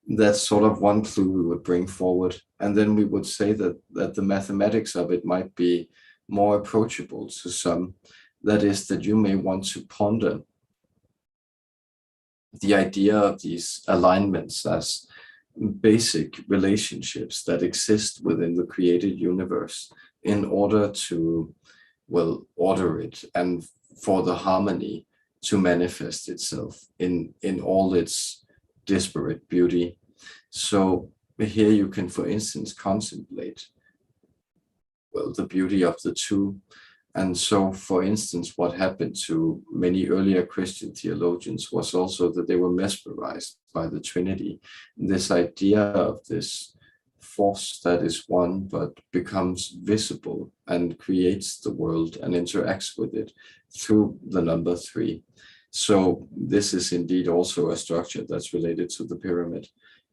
That's sort of one clue we would bring forward, and then we would say that the mathematics of it might be more approachable to some. That is, that you may want to ponder the idea of these alignments as basic relationships that exist within the created universe in order to, well, order it and for the harmony to manifest itself in all its disparate beauty. So here you can, for instance, contemplate, well, the beauty of the two. And so, for instance, what happened to many earlier Christian theologians was also that they were mesmerized by the Trinity. This idea of this force that is one but becomes visible and creates the world and interacts with it through the number 3. So this is indeed also a structure that's related to the pyramid.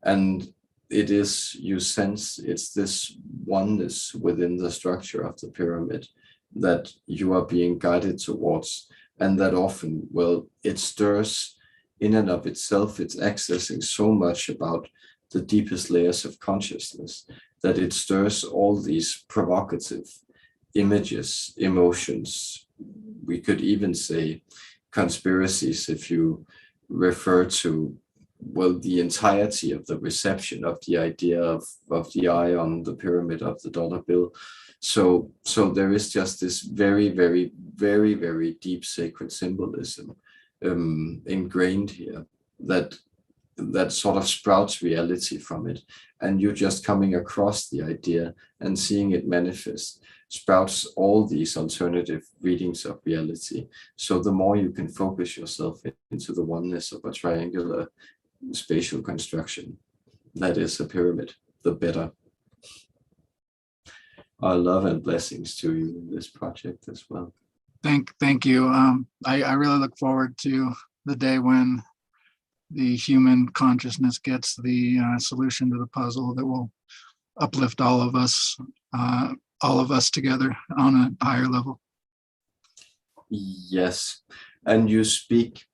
And it is, you sense, it's this oneness within the structure of the pyramid that you are being guided towards, and that often, well, it stirs in and of itself. It's accessing so much about the deepest layers of consciousness that it stirs all these provocative images, emotions. We could even say conspiracies if you refer to, well, the entirety of the reception of the idea of the eye on the pyramid of the dollar bill. So there is just this very, very, very, very deep sacred symbolism ingrained here that sort of sprouts reality from it. And you just coming across the idea and seeing it manifest sprouts all these alternative readings of reality. So the more you can focus yourself into the oneness of a triangular spatial construction, that is a pyramid, the better. Our love and blessings to you in this project as well. Thank you. I really look forward to the day when the human consciousness gets the solution to the puzzle that will uplift all of us together on a higher level. Yes, and you speak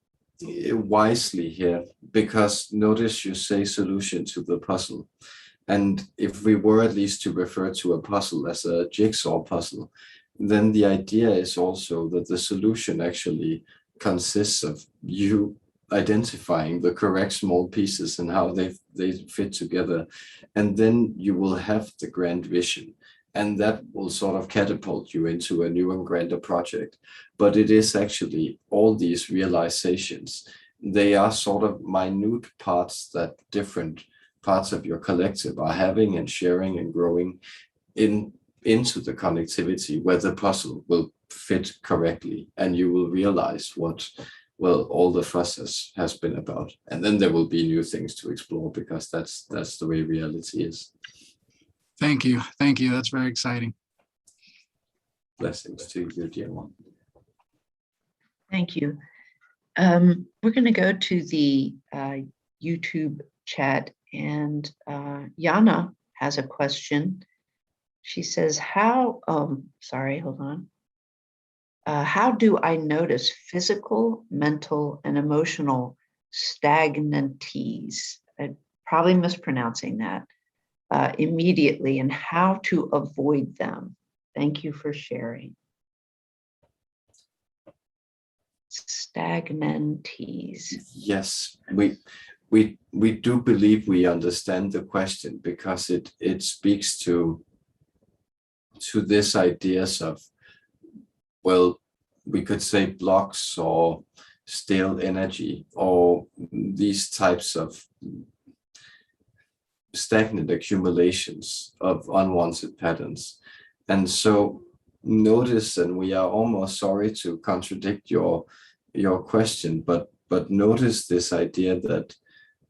wisely here, because notice you say solution to the puzzle. And if we were at least to refer to a puzzle as a jigsaw puzzle, then the idea is also that the solution actually consists of you identifying the correct small pieces and how they fit together. And then you will have the grand vision. And that will sort of catapult you into a new and grander project. But it is actually all these realizations. They are sort of minute parts that different parts of your collective are having and sharing and growing into the connectivity where the puzzle will fit correctly, and you will realize what, well, all the fuss has been about. And then there will be new things to explore, because that's the way reality is. Thank you. That's very exciting. Blessings to you, dear one. Thank you. We're going to go to the YouTube chat, and Yana has a question. She says, how do I notice physical, mental, and emotional stagnancies? I'm probably mispronouncing that. Immediately, and how to avoid them. Thank you for sharing. Stagnancies. Yes, we do believe we understand the question, because it speaks to this ideas of, well, we could say blocks or stale energy or these types of stagnant accumulations of unwanted patterns. And so notice, and we are almost sorry to contradict your question, but notice this idea that,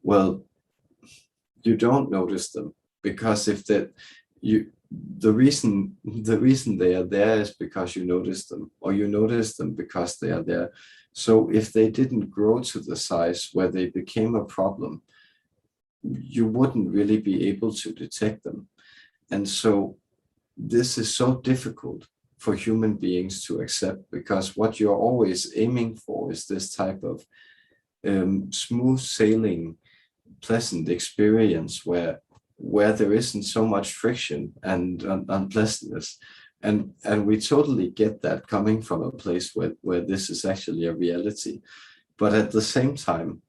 well, you don't notice them, because if that you the reason they are there is because you notice them, or you notice them because they are there. So if they didn't grow to the size where they became a problem, you wouldn't really be able to detect them. And so this is so difficult for human beings to accept, because what you're always aiming for is this type of smooth sailing, pleasant experience where there isn't so much friction and unpleasantness. And we totally get that coming from a place where this is actually a reality. But at the same time,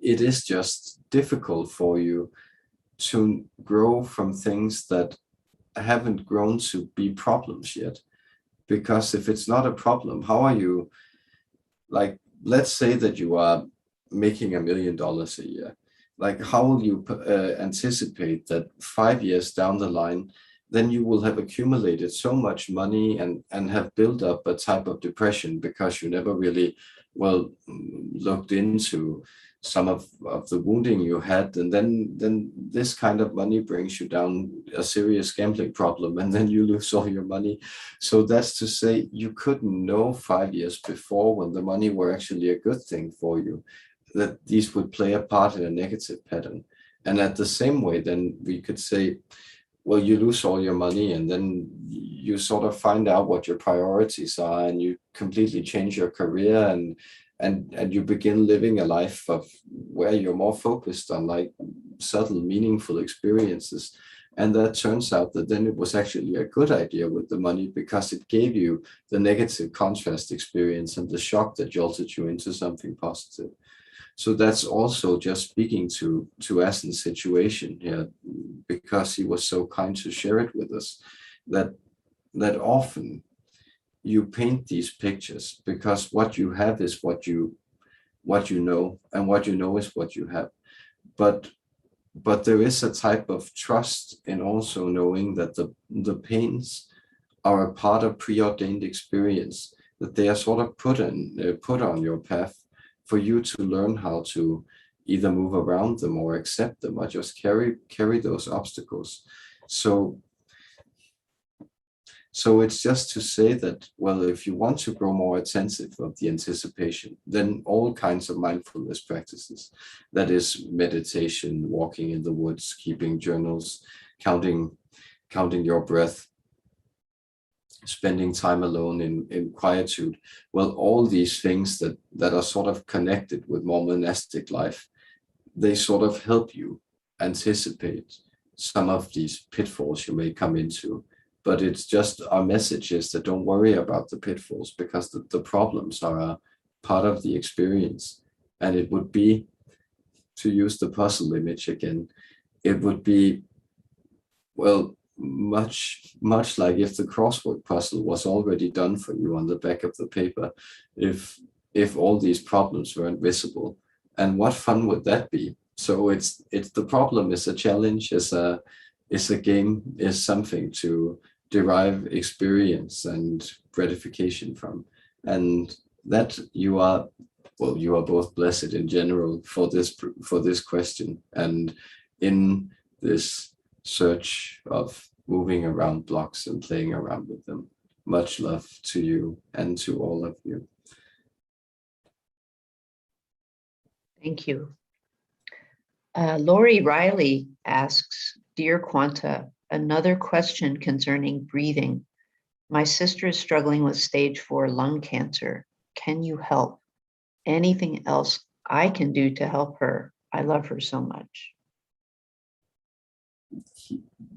it is just difficult for you to grow from things that haven't grown to be problems yet. Because if it's not a problem, how are you, like, let's say that you are making $1 million a year. Like, how will you anticipate that 5 years down the line, then you will have accumulated so much money and have built up a type of depression because you never really, well, looked into some of the wounding you had, and then this kind of money brings you down a serious gambling problem, and then you lose all your money. So that's to say, you couldn't know 5 years before, when the money were actually a good thing for you, that these would play a part in a negative pattern. And at the same way, then we could say, well, you lose all your money, and then you sort of find out what your priorities are, and you completely change your career, and you begin living a life of where you're more focused on like subtle, meaningful experiences. And that turns out that then it was actually a good idea with the money, because it gave you the negative contrast experience and the shock that jolted you into something positive. So that's also just speaking to Asen's situation here, because he was so kind to share it with us, that often you paint these pictures because what you have is what you know, and what you know is what you have. But there is a type of trust in also knowing that the pains are a part of preordained experience, that they are sort of put on your path for you to learn how to either move around them or accept them, or just carry those obstacles. So it's just to say that, well, if you want to grow more attentive of the anticipation, then all kinds of mindfulness practices, that is meditation, walking in the woods, keeping journals, counting your breath, spending time alone in quietude, well, all these things that are sort of connected with more monastic life, they sort of help you anticipate some of these pitfalls you may come into. But it's just, our message is that don't worry about the pitfalls, because the problems are a part of the experience. And it would be, to use the puzzle image again, it would be, well, much like if the crossword puzzle was already done for you on the back of the paper, if all these problems were invisible. And what fun would that be? So it's the problem is a challenge, is a game, is something to derive experience and gratification from. And that you are both blessed in general for this question, and in this search of moving around blocks and playing around with them. Much love to you and to all of you. Thank you. Lori Riley asks, Dear Quanta, another question concerning breathing. My sister is struggling with stage 4 lung cancer. Can you help? Anything else I can do to help her? I love her so much.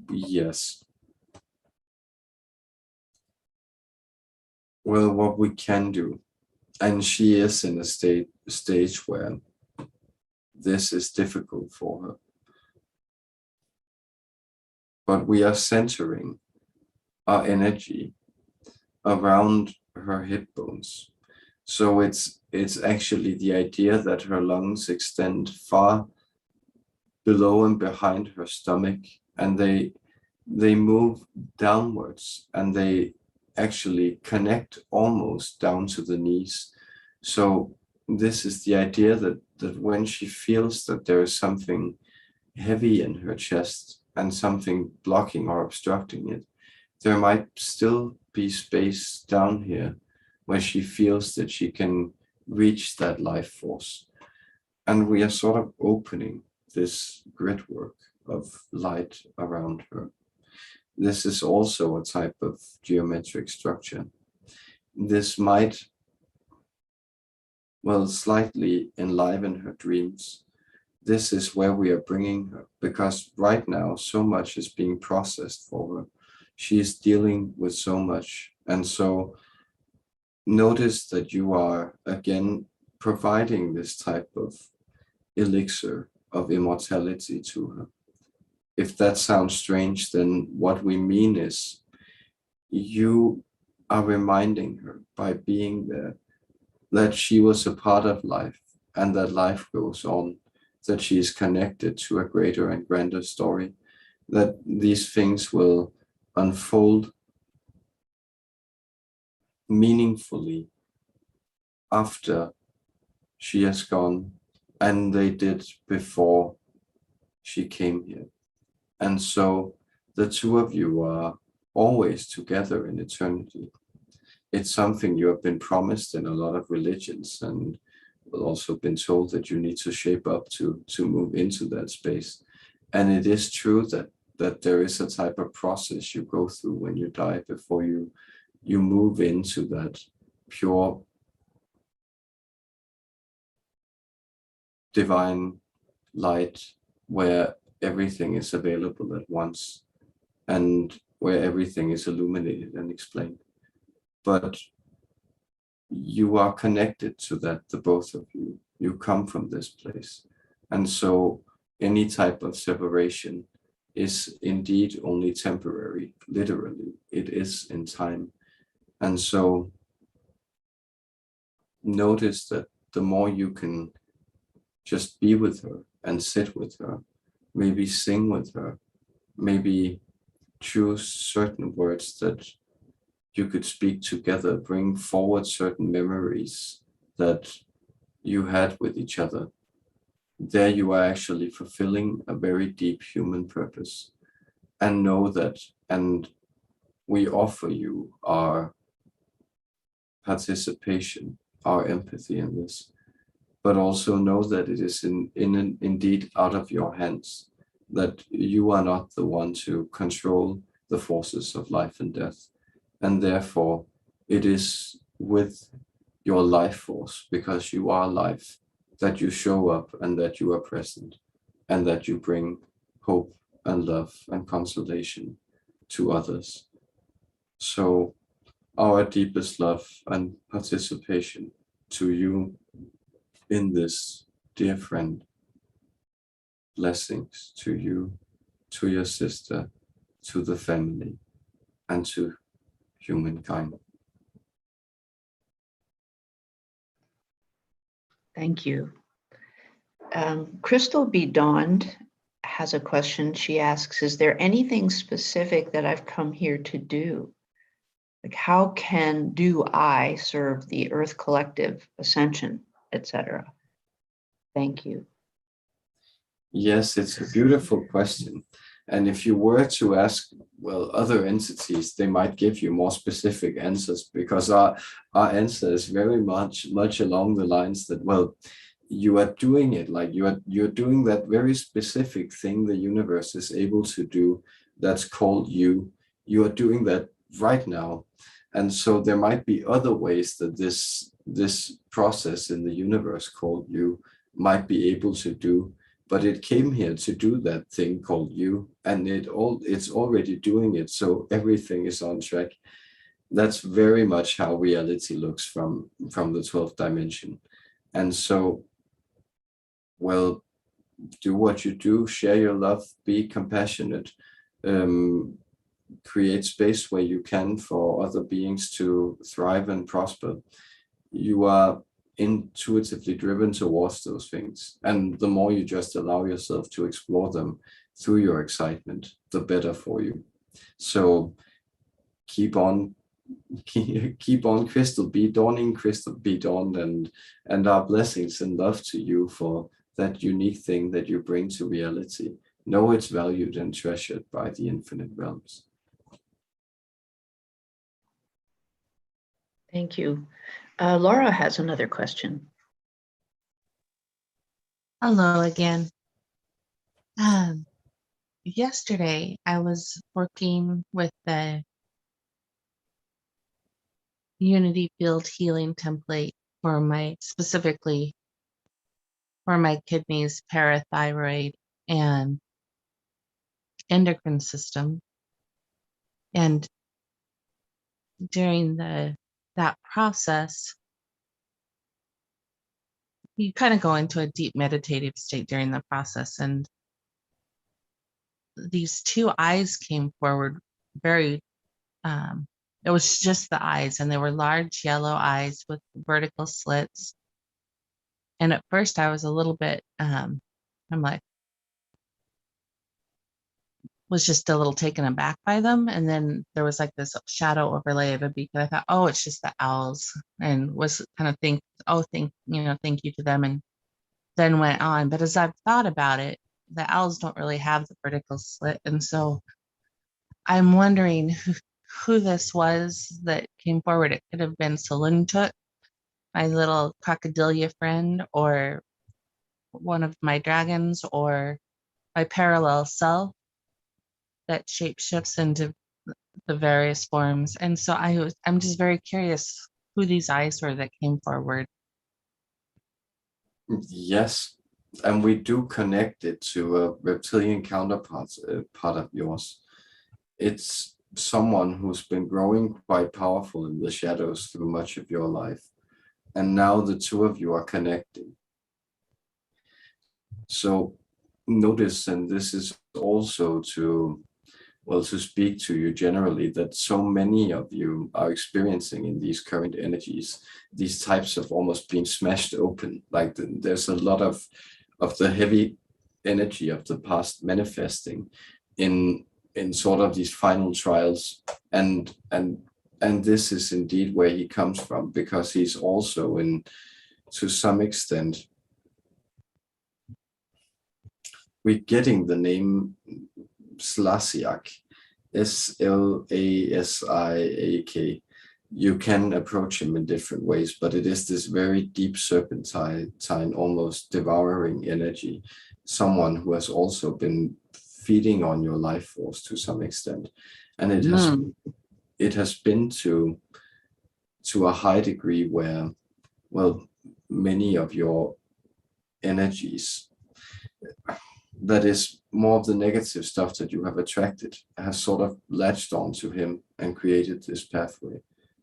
Yes. Well, what we can do, and she is in a stage where this is difficult for her, but we are centering our energy around her hip bones, So it's actually the idea that her lungs extend far below and behind her stomach, and they move downwards, and they actually connect almost down to the knees. So this is the idea that when she feels that there is something heavy in her chest and something blocking or obstructing it, there might still be space down here where she feels that she can reach that life force. And we are sort of opening this grid work of light around her. This is also a type of geometric structure. This might, well, slightly enliven her dreams. This is where we are bringing her, because right now so much is being processed for her. She is dealing with so much. And so notice that you are again providing this type of elixir of immortality to her. If that sounds strange, then what we mean is you are reminding her by being there that she was a part of life and that life goes on, that she is connected to a greater and grander story, that these things will unfold meaningfully after she has gone, and they did before she came here. And so the two of you are always together in eternity. It's something you have been promised in a lot of religions, and also been told that you need to shape up to move into that space. And it is true that there is a type of process you go through when you die before you move into that pure divine light where everything is available at once and where everything is illuminated and explained. But you are connected to that, the both of you. You come from this place. And so any type of separation is indeed only temporary, literally. It is in time. And so notice that the more you can just be with her and sit with her, maybe sing with her, maybe choose certain words that you could speak together, bring forward certain memories that you had with each other. There you are actually fulfilling a very deep human purpose. And know that, and we offer you our participation, our empathy in this, but also know that it is indeed out of your hands, that you are not the one to control the forces of life and death. And therefore, it is with your life force, because you are life, that you show up and that you are present and that you bring hope and love and consolation to others. So our deepest love and participation to you in this, dear friend. Blessings to you, to your sister, to the family, and to humankind. Thank you. Crystal B. Dawned has a question. She asks, is there anything specific that I've come here to do? Like, how do I serve the Earth Collective, Ascension, etc.? Thank you. Yes, it's a beautiful question. And if you were to ask, well, other entities, they might give you more specific answers, because our answer is very much along the lines that, well, you are doing it, like you're doing that very specific thing the universe is able to do, that's called you. You are doing that right now. And so there might be other ways that this process in the universe called you might be able to do. But it came here to do that thing called you, and it's already doing it. So everything is on track. That's very much how reality looks from the 12th dimension. And so, well, do what you do, share your love, be compassionate, create space where you can for other beings to thrive and prosper. you are intuitively driven towards those things. And the more you just allow yourself to explore them through your excitement, the better for you. So keep on, Crystal, be dawning, Crystal, be dawned, and our blessings and love to you for that unique thing that you bring to reality. Know it's valued and treasured by the infinite realms. Thank you. Laura has another question. Hello again. Yesterday I was working with the Unity Field healing template for specifically for my kidneys, parathyroid, and endocrine system. And during that process, you kind of go into a deep meditative state during the process. And these two eyes came forward very, it was just the eyes, and they were large yellow eyes with vertical slits. And at first I was a little bit, I'm like, was just a little taken aback by them. And then there was like this shadow overlay of a beak, and I thought, oh, it's just the owls, and was kind of thank you to them, and then went on. But as I've thought about it, the owls don't really have the vertical slit. And so I'm wondering who this was that came forward. It could have been Saluntuk, my little crocodilia friend, or one of my dragons, or my parallel self that shapeshifts into the various forms. And so I'm just very curious who these eyes were that came forward. Yes, and we do connect it to a reptilian counterpart, part of yours. It's someone who's been growing quite powerful in the shadows through much of your life. And now the two of you are connecting. So notice, and this is also to speak to you generally, that so many of you are experiencing in these current energies, these types of almost being smashed open. Like there's a lot of the heavy energy of the past manifesting in sort of these final trials. And this is indeed where he comes from, because he's also to some extent, we're getting the name Slasiak, Slasiak. You can approach him in different ways, but it is this very deep serpentine, almost devouring energy, someone who has also been feeding on your life force to some extent. And it has been to a high degree where, well, many of your energies, that is more of the negative stuff that you have attracted, has sort of latched onto him and created this pathway.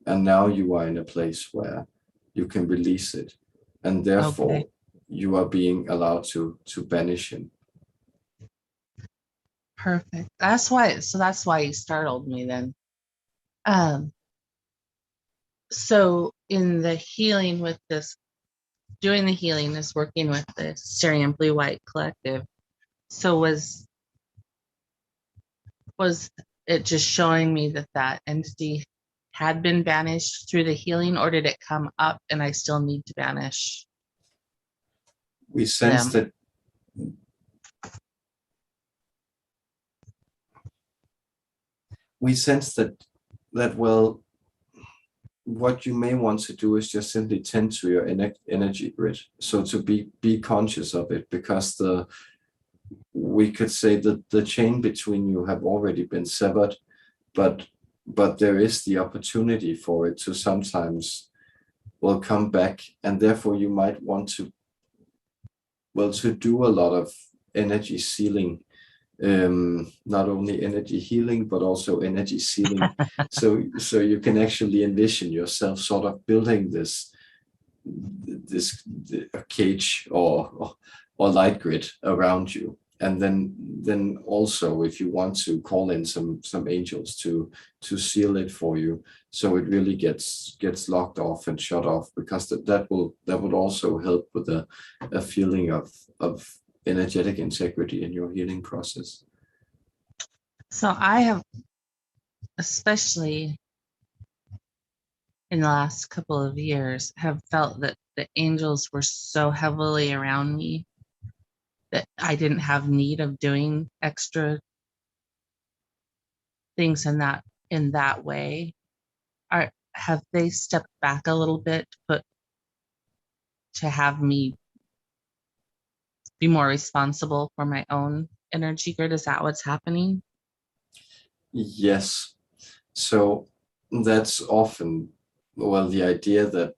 And now you are in a place where you can release it. And therefore you are being allowed to banish him. Perfect. That's why he startled me then. So in the healing with this, doing the healing is working with the Syrian Blue White Collective. So was it just showing me that entity had been banished through the healing, or did it come up and I still need to banish? We sense them? that well, what you may want to do is just simply tend to your energy grid. So to be conscious of it, because we could say that the chain between you have already been severed, but there is the opportunity for it to sometimes come back, and therefore you might want to do a lot of energy sealing, not only energy healing but also energy sealing. so you can actually envision yourself sort of building this cage or light grid around you, and then also if you want to call in some angels to seal it for you, so it really gets locked off and shut off, because that would also help with a feeling of energetic integrity in your healing process. So I have, especially in the last couple of years, have felt that the angels were so heavily around me that I didn't have need of doing extra things in that way. Have they stepped back a little bit to have me be more responsible for my own energy grid? Is that what's happening? Yes. So that's often, well, the idea that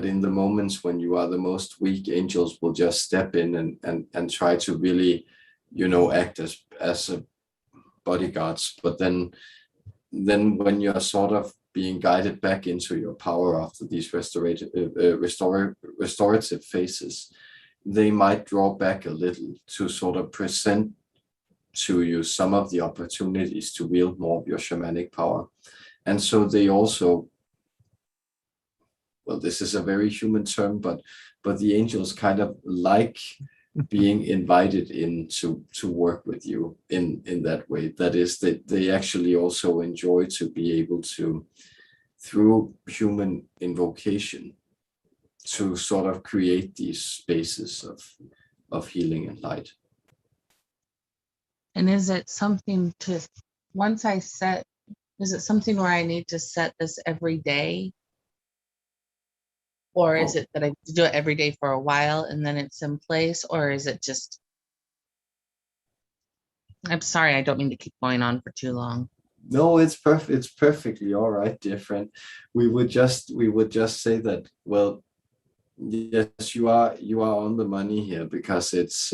in the moments when you are the most weak, angels will just step in and try to really, act as a bodyguards. But then when you're sort of being guided back into your power after these restorative phases, they might draw back a little to sort of present to you some of the opportunities to wield more of your shamanic power. And so they also, well, this is a very human term, but the angels kind of like being invited in to work with you in that way. That is, that they actually also enjoy to be able to, through human invocation, to sort of create these spaces of healing and light. And is it something to, once I set, is it something where I need to set this every day? Or is it that I do it every day for a while and then it's in place? Or is it just, I'm sorry, I don't mean to keep going on for too long. No, it's perfect. It's perfectly all right, dear friend. We would just say that, well, yes, you are on the money here, because it's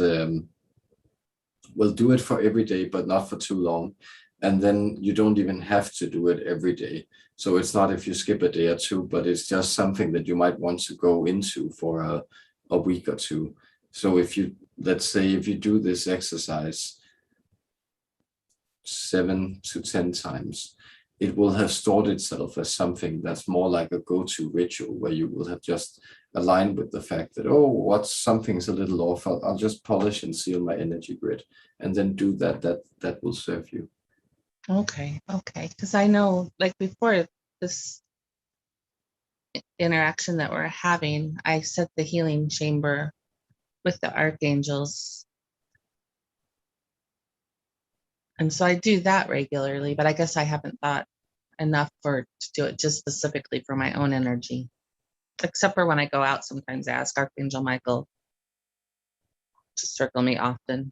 well, do it for every day, but not for too long. And then you don't even have to do it every day. So it's not if you skip a day or two, but it's just something that you might want to go into for a week or two. So if you, let's say, if you do this exercise 7 to 10 times, it will have stored itself as something that's more like a go-to ritual, where you will have just aligned with the fact that, oh, something's a little off, I'll just polish and seal my energy grid, and then do that will serve you. Okay. Because I know, like, before this interaction that we're having, I set the healing chamber with the archangels. And so I do that regularly, but I guess I haven't thought enough to do it just specifically for my own energy. Except for when I go out, sometimes I ask Archangel Michael to circle me often.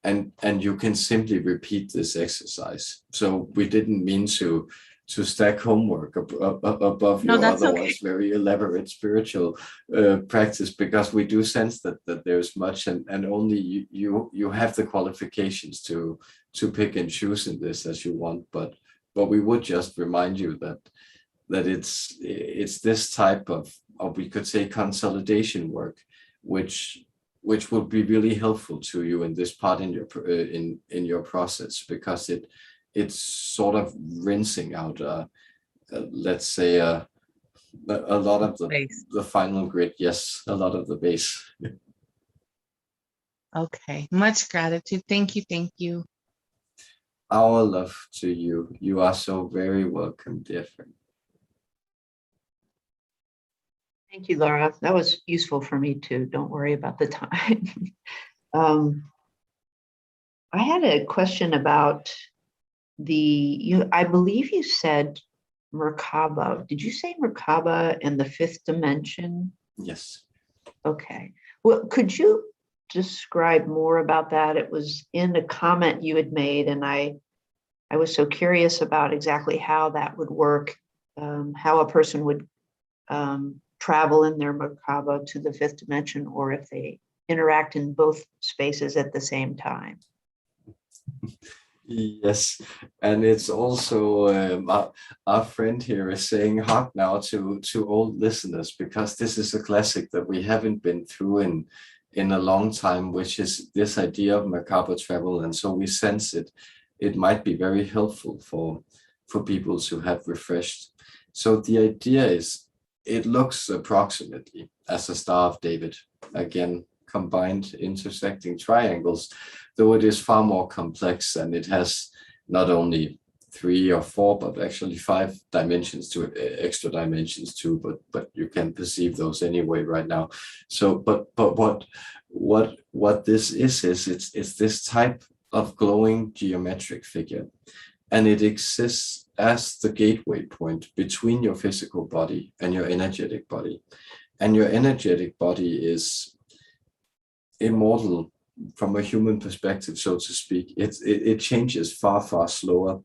And you can simply repeat this exercise. So we didn't mean to stack homework above your otherwise very elaborate spiritual practice, because we do sense that there's much, and only you have the qualifications to pick and choose in this as you want. But we would just remind you that it's this type of we could say consolidation work, which will be really helpful to you in this part in your process, because it's sort of rinsing out let's say a lot of the final grid. Yes, a lot of the base. Okay, much gratitude. Thank you. Our love to you. You are so very welcome, dear friend. Thank you, Laura. That was useful for me too. Don't worry about the time. I had a question about I believe you said Merkaba. Did you say Merkaba and the fifth dimension? Yes. Okay. Well, could you describe more about that? It was in a comment you had made, and I was so curious about exactly how that would work, how a person would travel in their Merkaba to the fifth dimension, or if they interact in both spaces at the same time. Yes, and it's also our friend here is saying hot now to old listeners, because this is a classic that we haven't been through in a long time, which is this idea of macabre travel. And so we sense it might be very helpful for people to have refreshed. So the idea is, it looks approximately as a Star of David, again, combined intersecting triangles, though it is far more complex, and it has not only 3 or 4, but actually 5 dimensions to it, extra dimensions too, but you can perceive those anyway right now. So, but what this is it's this type of glowing geometric figure, and it exists as the gateway point between your physical body and your energetic body. And your energetic body is immortal from a human perspective, so to speak. It changes far slower.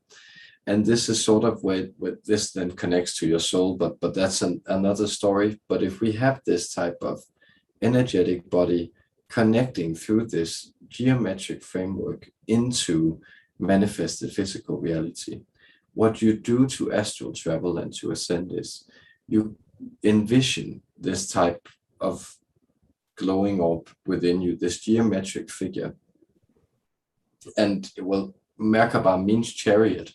And this is sort of where this then connects to your soul, but that's another story. But if we have this type of energetic body connecting through this geometric framework into manifested physical reality, what you do to astral travel and to ascend is you envision this type of glowing orb within you, this geometric figure. And well, Merkaba means chariot,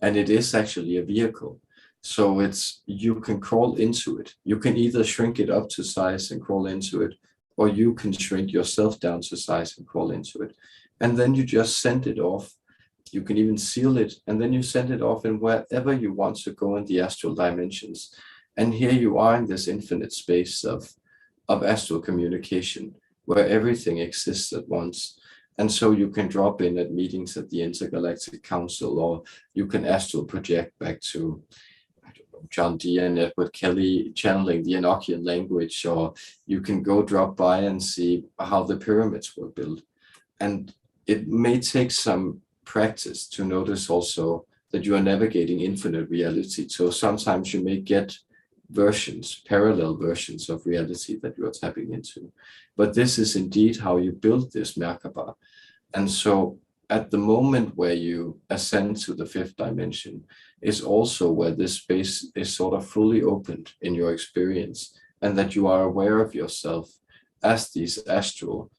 and it is actually a vehicle. So you can crawl into it. You can either shrink it up to size and crawl into it, or you can shrink yourself down to size and crawl into it. And then you just send it off. You can even seal it, and then you send it off in wherever you want to go in the astral dimensions. And here you are in this infinite space of astral communication, where everything exists at once. And so you can drop in at meetings at the Intergalactic Council, or you can astral project back to, I don't know, John Dee and Edward Kelly channeling the Enochian language, or you can go drop by and see how the pyramids were built. And it may take some practice to notice also that you are navigating infinite reality. So sometimes you may get parallel versions of reality that you are tapping into. But this is indeed how you build this Merkaba. And so at the moment where you ascend to the 5th dimension is also where this space is sort of fully opened in your experience, and that you are aware of yourself as these astral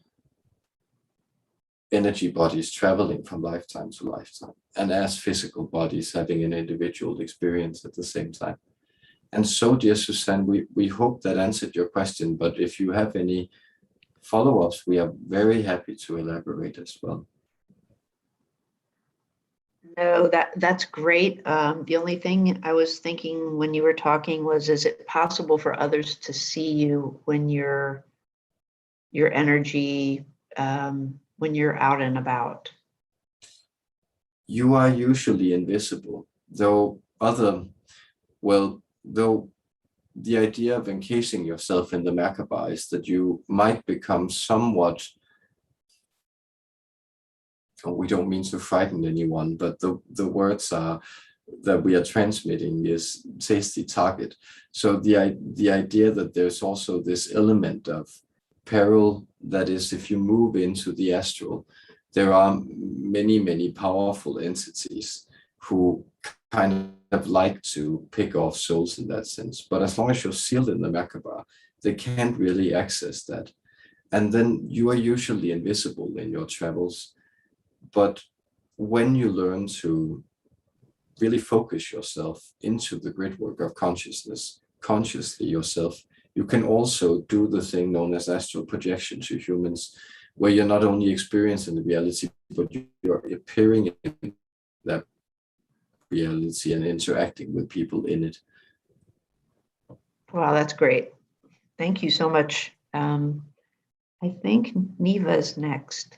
energy bodies traveling from lifetime to lifetime, and as physical bodies having an individual experience at the same time. And so, dear Suzanne, we hope that answered your question, but if you have any follow-ups, we are very happy to elaborate as well. No, that's great. The only thing I was thinking when you were talking was, is it possible for others to see you when your energy, when you're out and about? You are usually invisible, though the idea of encasing yourself in the Merkaba is that you might become somewhat, we don't mean to frighten anyone, but the words are that we are transmitting is tasty target. So the idea that there's also this element of peril, that is, if you move into the astral, there are many powerful entities who kind of like to pick off souls in that sense. But as long as you're sealed in the Merkaba, they can't really access that. And then you are usually invisible in your travels. But when you learn to really focus yourself into the grid work of consciousness, consciously yourself, you can also do the thing known as astral projection to humans, where you're not only experiencing the reality, but you're appearing in that reality and interacting with people in it. Wow, that's great. Thank you so much. I think Neva's next.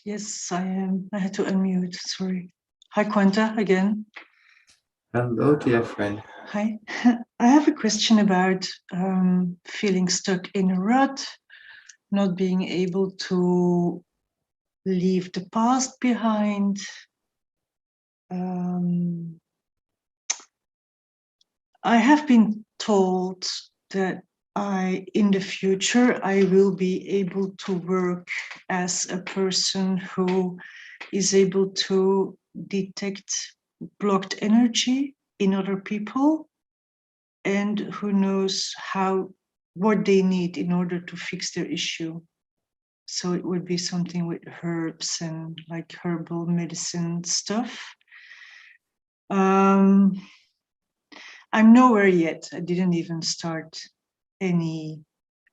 Yes, I am. I had to unmute, sorry. Hi, Quanta, again. Hello, dear friend. Hi. I have a question about feeling stuck in a rut, not being able to leave the past behind. I have been told that in the future, I will be able to work as a person who is able to detect blocked energy in other people, and who knows how what they need in order to fix their issue. So it would be something with herbs and like herbal medicine stuff. I'm nowhere yet. I didn't even start any,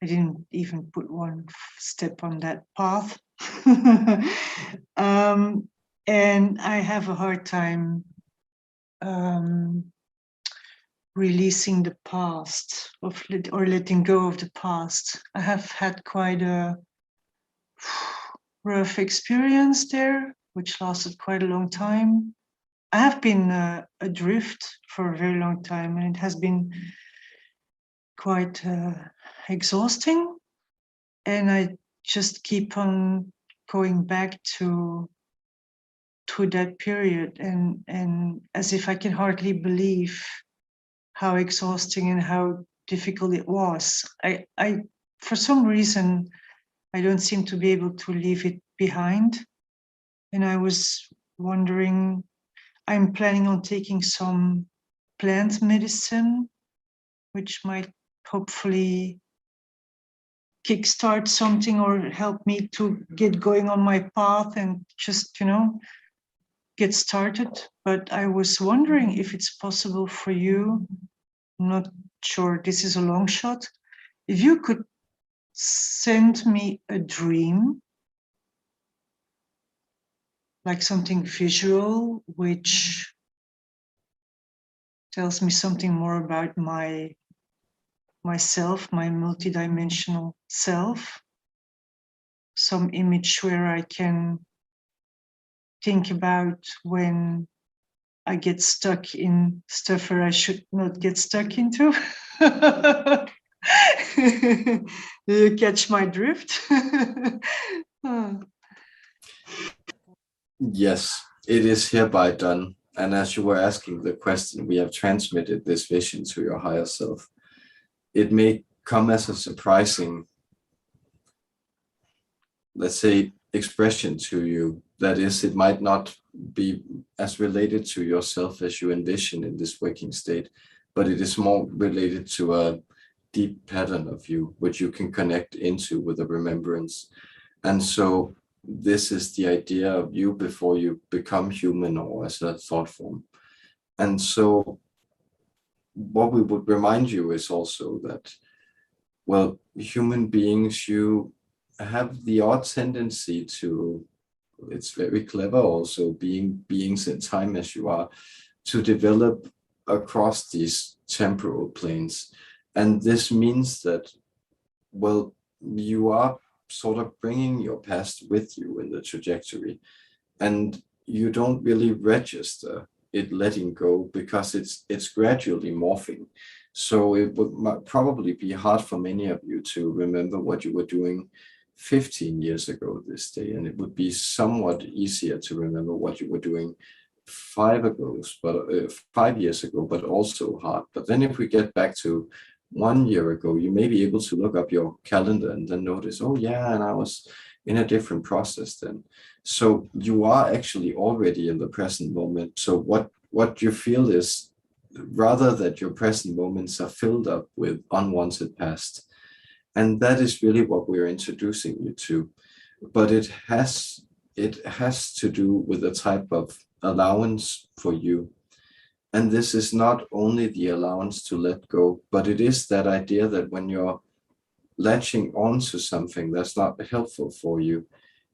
I didn't even put one step on that path. And I have a hard time releasing the past or letting go of the past. I have had quite a rough experience there, which lasted quite a long time. I have been adrift for a very long time, and it has been quite exhausting. And I just keep on going back to that period, and as if I can hardly believe how exhausting and how difficult it was. I for some reason, I don't seem to be able to leave it behind. And I was wondering, I'm planning on taking some plant medicine, which might hopefully kickstart something or help me to get going on my path and just, get started. But I was wondering if it's possible for you, I'm not sure, this is a long shot, if you could send me a dream, like something visual, which tells me something more about myself, my multidimensional self, some image where I can think about when I get stuck in stuff where I should not get stuck into. Do you catch my drift? Yes, it is hereby done. And as you were asking the question, we have transmitted this vision to your higher self. It may come as a surprising, let's say, expression to you. That is, it might not be as related to yourself as you envision in this waking state, but it is more related to a deep pattern of you, which you can connect into with a remembrance. And so this is the idea of you before you become human or as a thought form. And so what we would remind you is also that, well, human beings, you have the odd tendency to, it's very clever also, being beings in time as you are, to develop across these temporal planes. And this means that, well, you are sort of bringing your past with you in the trajectory, and you don't really register it letting go because it's gradually morphing. So it would probably be hard for many of you to remember what you were doing 15 years ago this day, and it would be somewhat easier to remember what you were doing 5 years ago, but also hard. But then if we get back to 1 year ago, you may be able to look up your calendar and then notice, oh yeah, and I was in a different process then. So you are actually already in the present moment. So what you feel is rather that your present moments are filled up with unwanted past. And that is really what we're introducing you to. But it has to do with a type of allowance for you. And this is not only the allowance to let go, but it is that idea that when you're latching onto something that's not helpful for you,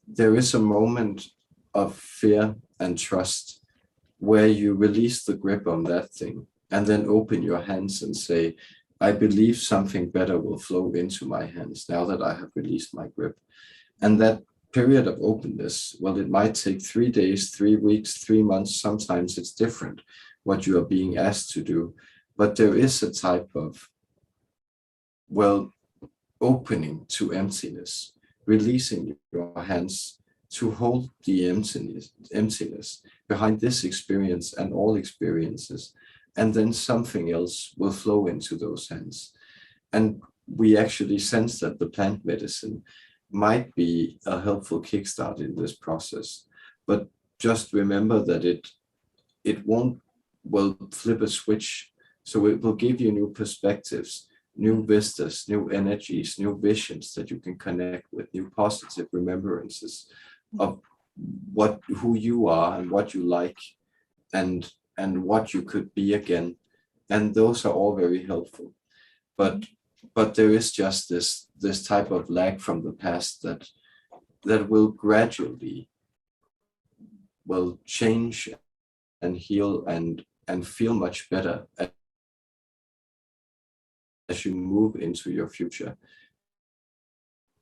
there is a moment of fear and trust where you release the grip on that thing and then open your hands and say, I believe something better will flow into my hands now that I have released my grip. And that period of openness, well, it might take 3 days, 3 weeks, 3 months. Sometimes it's different what you are being asked to do. But there is a type of, well, opening to emptiness, releasing your hands to hold the emptiness behind this experience and all experiences. And then something else will flow into those hands. And we actually sense that the plant medicine might be a helpful kickstart in this process. But just remember that it won't, well, flip a switch. So it will give you new perspectives, new vistas, new energies, new visions that you can connect with, new positive remembrances of who you are and what you like and what you could be again. And those are all very helpful. But there is just this type of lag from the past that will gradually change and heal and feel much better as you move into your future.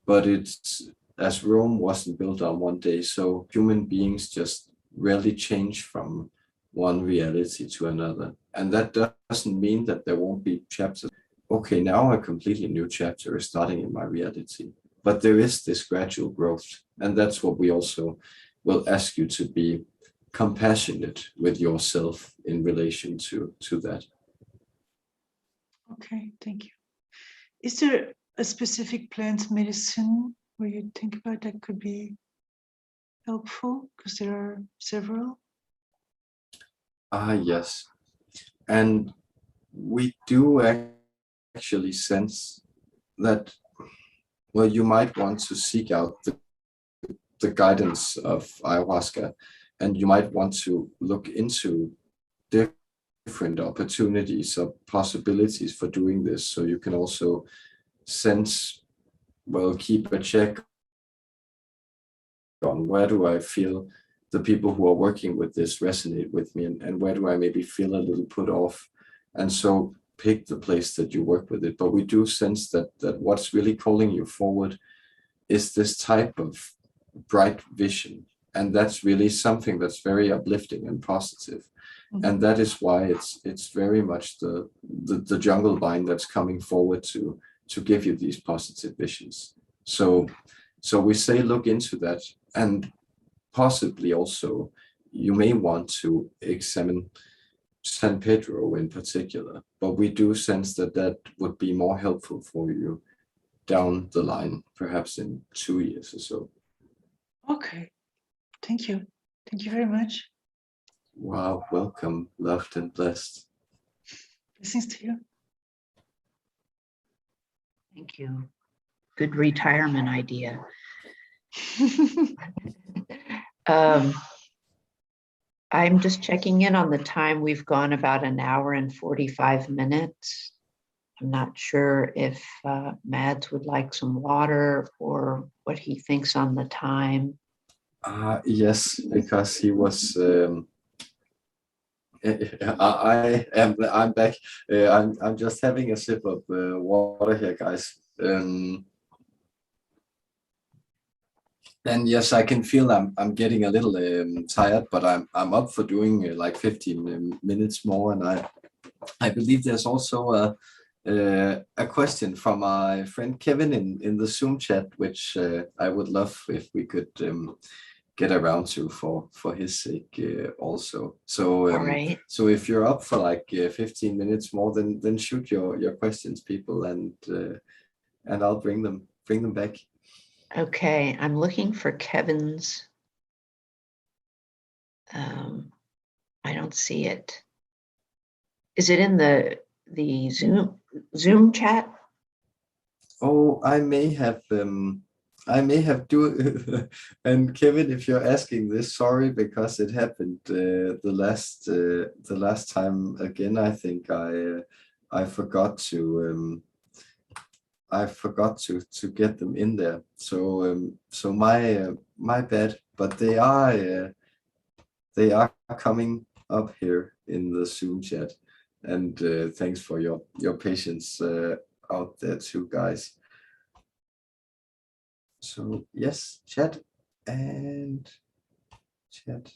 But it's, as Rome wasn't built on one day, so human beings just rarely change from one reality to another. And that doesn't mean that there won't be chapters. Okay, now a completely new chapter is starting in my reality. But there is this gradual growth. And that's what we also will ask you to be compassionate with yourself in relation to that. Okay, thank you. Is there a specific plant medicine where you think about that could be helpful? Because there are several. Yes. And we do actually sense that, well, you might want to seek out the guidance of ayahuasca, and you might want to look into different opportunities or possibilities for doing this, so you can also sense, well, keep a check on where do I feel the people who are working with this resonate with me, and where do I maybe feel a little put off, and so pick the place that you work with it. But we do sense that what's really calling you forward is this type of bright vision, and that's really something that's very uplifting and positive. And that is why it's very much the jungle vine that's coming forward to give you these positive visions. So we say look into that, and possibly also you may want to examine San Pedro in particular, but we do sense that would be more helpful for you down the line, perhaps in 2 years or so. Okay, thank you. Thank you very much. Wow, welcome, loved and blessed. Blessings to you. Thank you. Good retirement idea. I'm just checking in on the time. We've gone about 1 hour and 45 minutes. I'm not sure if Mads would like some water or what he thinks on the time. Yes, because he was. I'm back. I'm just having a sip of water here, guys. And yes, I can feel I'm getting a little tired, but I'm up for doing like 15 minutes more, and I believe there's also a question from my friend Kevin in the Zoom chat, which I would love if we could get around to for his sake also. So All right. so if you're up for like 15 minutes more, then shoot your questions, people, and I'll bring them back. Okay, I'm looking for Kevin's. I don't see it. Is it in the Zoom chat? Oh, I may have and Kevin, if you're asking this, sorry, because it happened the last time again. I think I forgot to get them in there. So my bad, but they are coming up here in the Zoom chat, and thanks for your patience out there too, guys. So yes, chat and chat.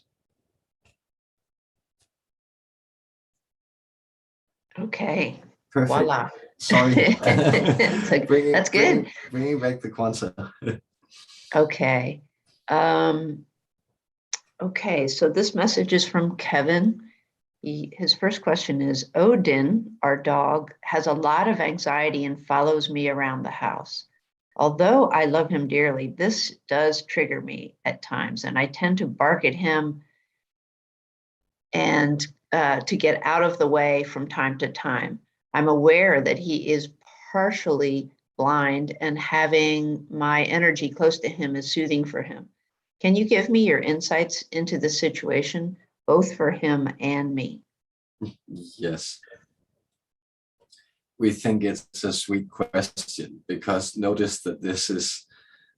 Okay. Perfect. Voila. Sorry. That's good. Bringing back the Quanta. Okay. Okay, so this message is from Kevin. His first question is, Odin, our dog, has a lot of anxiety and follows me around the house. Although I love him dearly, this does trigger me at times, and I tend to bark at him and to get out of the way from time to time. I'm aware that he is partially blind and having my energy close to him is soothing for him. Can you give me your insights into the situation, both for him and me? Yes. We think it's a sweet question because notice that this is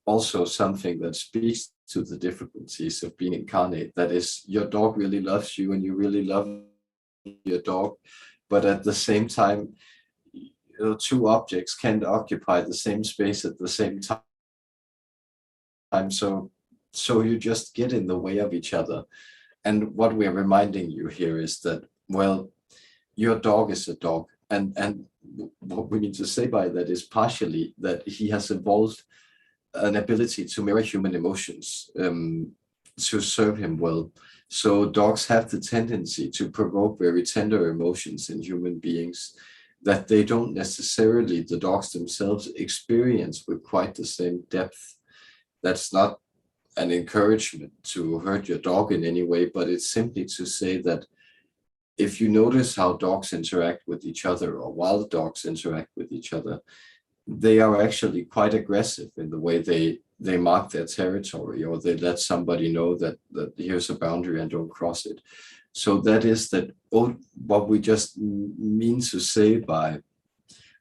also something that speaks to the difficulties of being incarnate. That is, your dog really loves you and you really love your dog, but at the same time, two objects can't occupy the same space at the same time. So you just get in the way of each other. And what we're reminding you here is that, well, your dog is a dog. And what we mean to say by that is partially that he has evolved an ability to mirror human emotions to serve him well. So dogs have the tendency to provoke very tender emotions in human beings that they don't necessarily, the dogs themselves, experience with quite the same depth. That's not an encouragement to hurt your dog in any way, but it's simply to say that if you notice how dogs interact with each other, or wild dogs interact with each other, they are actually quite aggressive in the way they mark their territory, or they let somebody know that here's a boundary and don't cross it. So that is that what we just mean to say by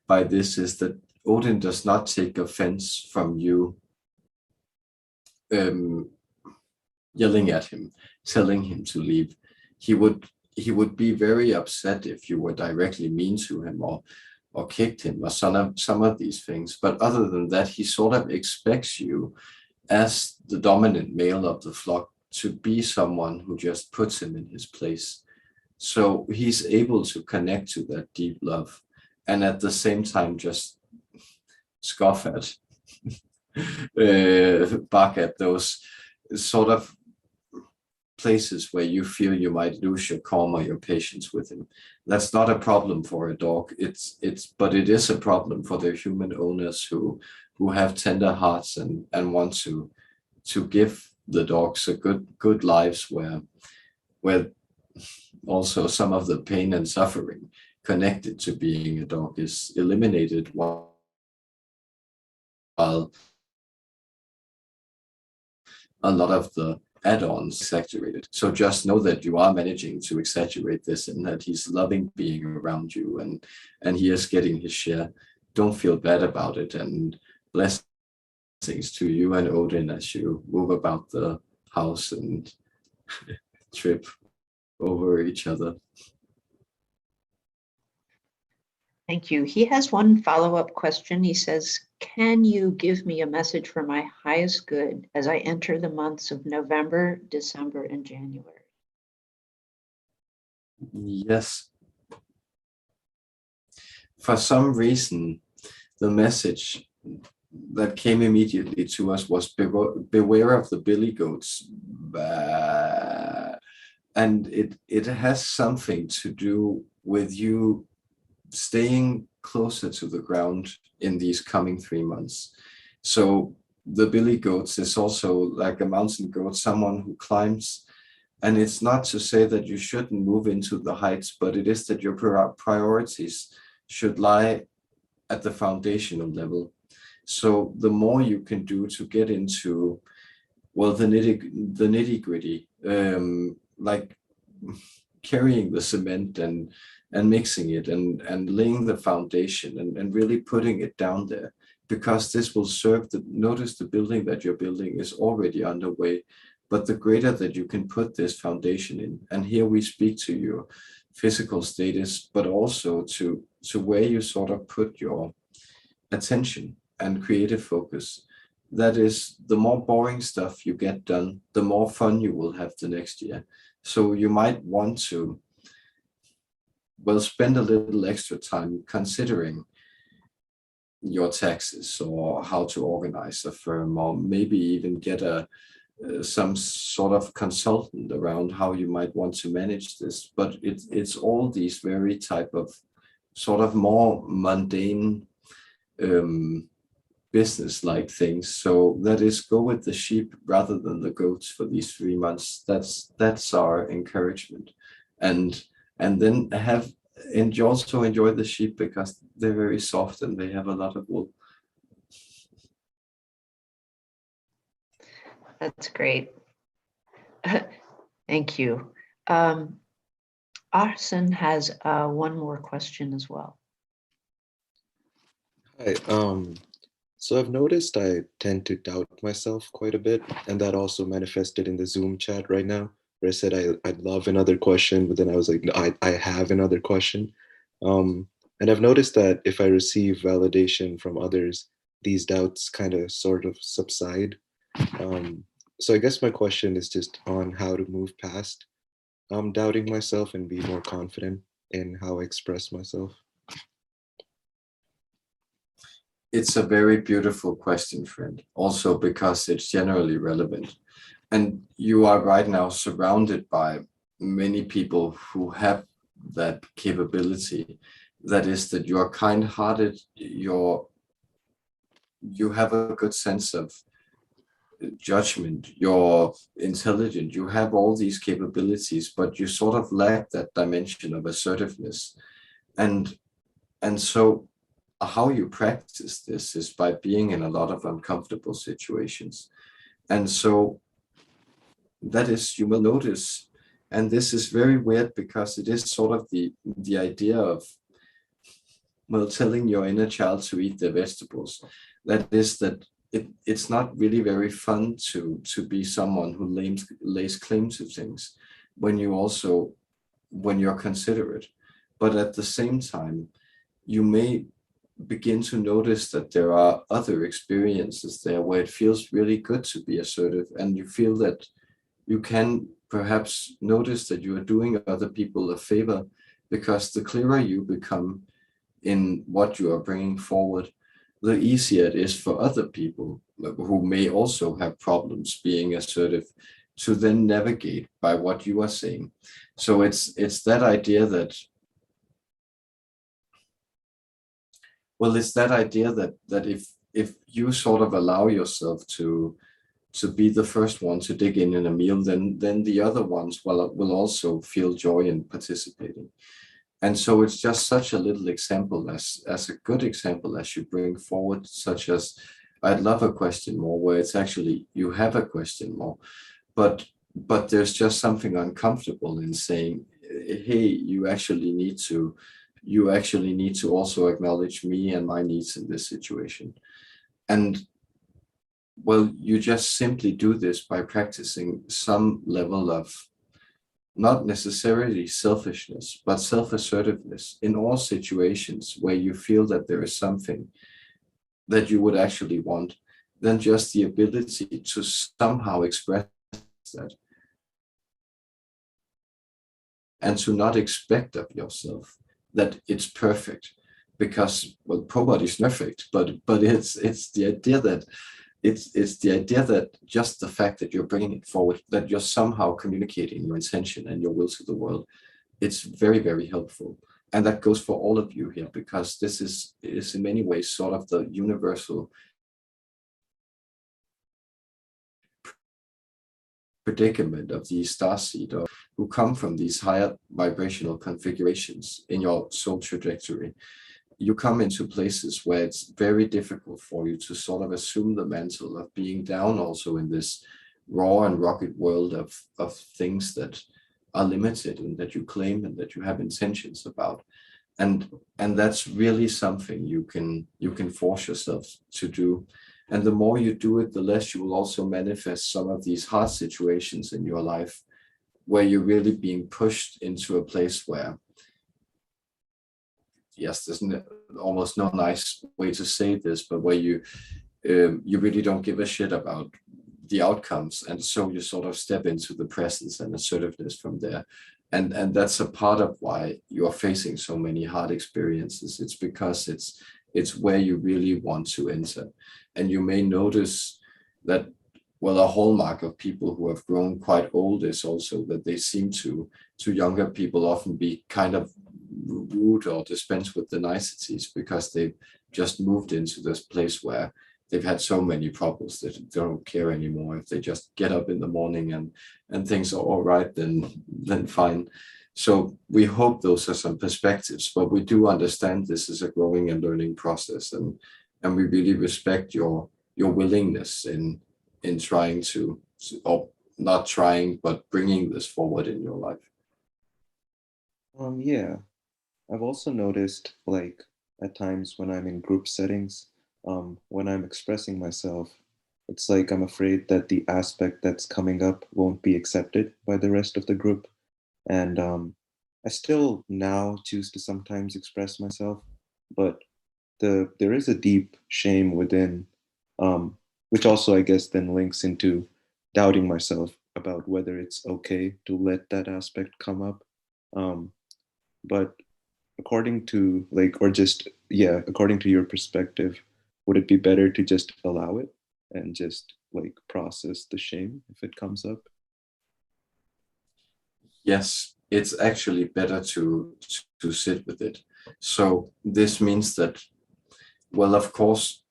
this is that Odin does not take offense from you yelling at him, telling him to leave. He would be very upset if you were directly mean to him or kicked him or some of these things. But other than that, he sort of expects you as the dominant male of the flock to be someone who just puts him in his place. So he's able to connect to that deep love and at the same time just scoff at, bark at those sort of places where you feel you might lose your calm or your patience with him. That's not a problem for a dog. But it is a problem for their human owners who have tender hearts and want to give the dogs a good lives where also some of the pain and suffering connected to being a dog is eliminated while a lot of the add-ons exaggerated. So just know that you are managing to exaggerate this and that he's loving being around you and he is getting his share. Don't feel bad about it, and blessings to you and Odin as you move about the house and trip over each other. Thank you. He has one follow-up question. He says, can you give me a message for my highest good as I enter the months of November, December, and January? Yes. For some reason, the message that came immediately to us was beware of the billy goats. And it has something to do with you staying closer to the ground in these coming 3 months. So the billy goats is also like a mountain goat, someone who climbs. And it's not to say that you shouldn't move into the heights, but it is that your priorities should lie at the foundational level. So the more you can do to get into, well, the nitty gritty, like carrying the cement and mixing it and laying the foundation and really putting it down there, because this will serve notice the building that you're building is already underway, but the greater that you can put this foundation in, and here we speak to your physical status, but also to where you sort of put your attention and creative focus. That is, the more boring stuff you get done, the more fun you will have the next year. So you might want to, well, spend a little extra time considering your taxes or how to organize a firm, or maybe even get some sort of consultant around how you might want to manage this. But it's all these very type of sort of more mundane business-like things. So that is, go with the sheep rather than the goats for these 3 months. That's our encouragement. And then have also enjoy the sheep because they're very soft and they have a lot of wool. That's great. Thank you. Arsen has one more question as well. Hi. So I've noticed I tend to doubt myself quite a bit, and that also manifested in the Zoom chat right now, where I said I'd love another question, but then I was like, no, I have another question. And I've noticed that if I receive validation from others, these doubts kind of sort of subside. So I guess my question is just on how to move past doubting myself and be more confident in how I express myself. It's a very beautiful question, friend, also because it's generally relevant. And you are right now surrounded by many people who have that capability. That is that you are kind-hearted, you have a good sense of judgment, you're intelligent, you have all these capabilities, but you sort of lack that dimension of assertiveness. And so how you practice this is by being in a lot of uncomfortable situations. And so that is, you will notice, and this is very weird because it is sort of the idea of, well, telling your inner child to eat their vegetables. That is that it's not really very fun to be someone who lays claim to things when you're considerate. But at the same time, you may begin to notice that there are other experiences there where it feels really good to be assertive, and you feel that you can perhaps notice that you are doing other people a favor, because the clearer you become in what you are bringing forward, the easier it is for other people who may also have problems being assertive to then navigate by what you are saying. So it's that idea that, well, it's that idea that if you sort of allow yourself to be the first one to dig in a meal, then the other ones will also feel joy in participating. And so it's just such a little example, as a good example as you bring forward, such as, I'd love a question more, where it's actually, you have a question more, but there's just something uncomfortable in saying, hey, you actually need to also acknowledge me and my needs in this situation. And well, you just simply do this by practicing some level of, not necessarily selfishness, but self-assertiveness in all situations where you feel that there is something that you would actually want, then just the ability to somehow express that and to not expect of yourself that it's perfect, because, well, nobody's perfect, but it's the idea that it's the idea that just the fact that you're bringing it forward, that you're somehow communicating your intention and your will to the world, it's very, very helpful. And that goes for all of you here, because this is in many ways sort of the universal predicament of the starseed, who come from these higher vibrational configurations in your soul trajectory. You come into places where it's very difficult for you to sort of assume the mantle of being down also in this raw and rugged world of things that are limited and that you claim and that you have intentions about. And that's really something you can force yourself to do. And the more you do it, the less you will also manifest some of these hard situations in your life where you're really being pushed into a place where, yes, there's almost no nice way to say this, but where you really don't give a shit about the outcomes, and so you sort of step into the presence and assertiveness from there. And that's a part of why you are facing so many hard experiences. It's because it's where you really want to enter. And you may notice that, well, a hallmark of people who have grown quite old is also that they seem to younger people often be kind of rude or dispense with the niceties, because they've just moved into this place where they've had so many problems that they don't care anymore. If they just get up in the morning and things are all right, then fine. So we hope those are some perspectives, but we do understand this is a growing and learning process, and we really respect your willingness in trying to, or not trying, but bringing this forward in your life. Yeah, I've also noticed, like, at times when I'm in group settings, when I'm expressing myself, it's like I'm afraid that the aspect that's coming up won't be accepted by the rest of the group. And I still now choose to sometimes express myself, but there is a deep shame within, which also I guess then links into doubting myself about whether it's okay to let that aspect come up. But according to like, or just, yeah, according to your perspective, would it be better to just allow it and just like process the shame if it comes up? Yes, it's actually better to sit with it. So this means that, well, of course,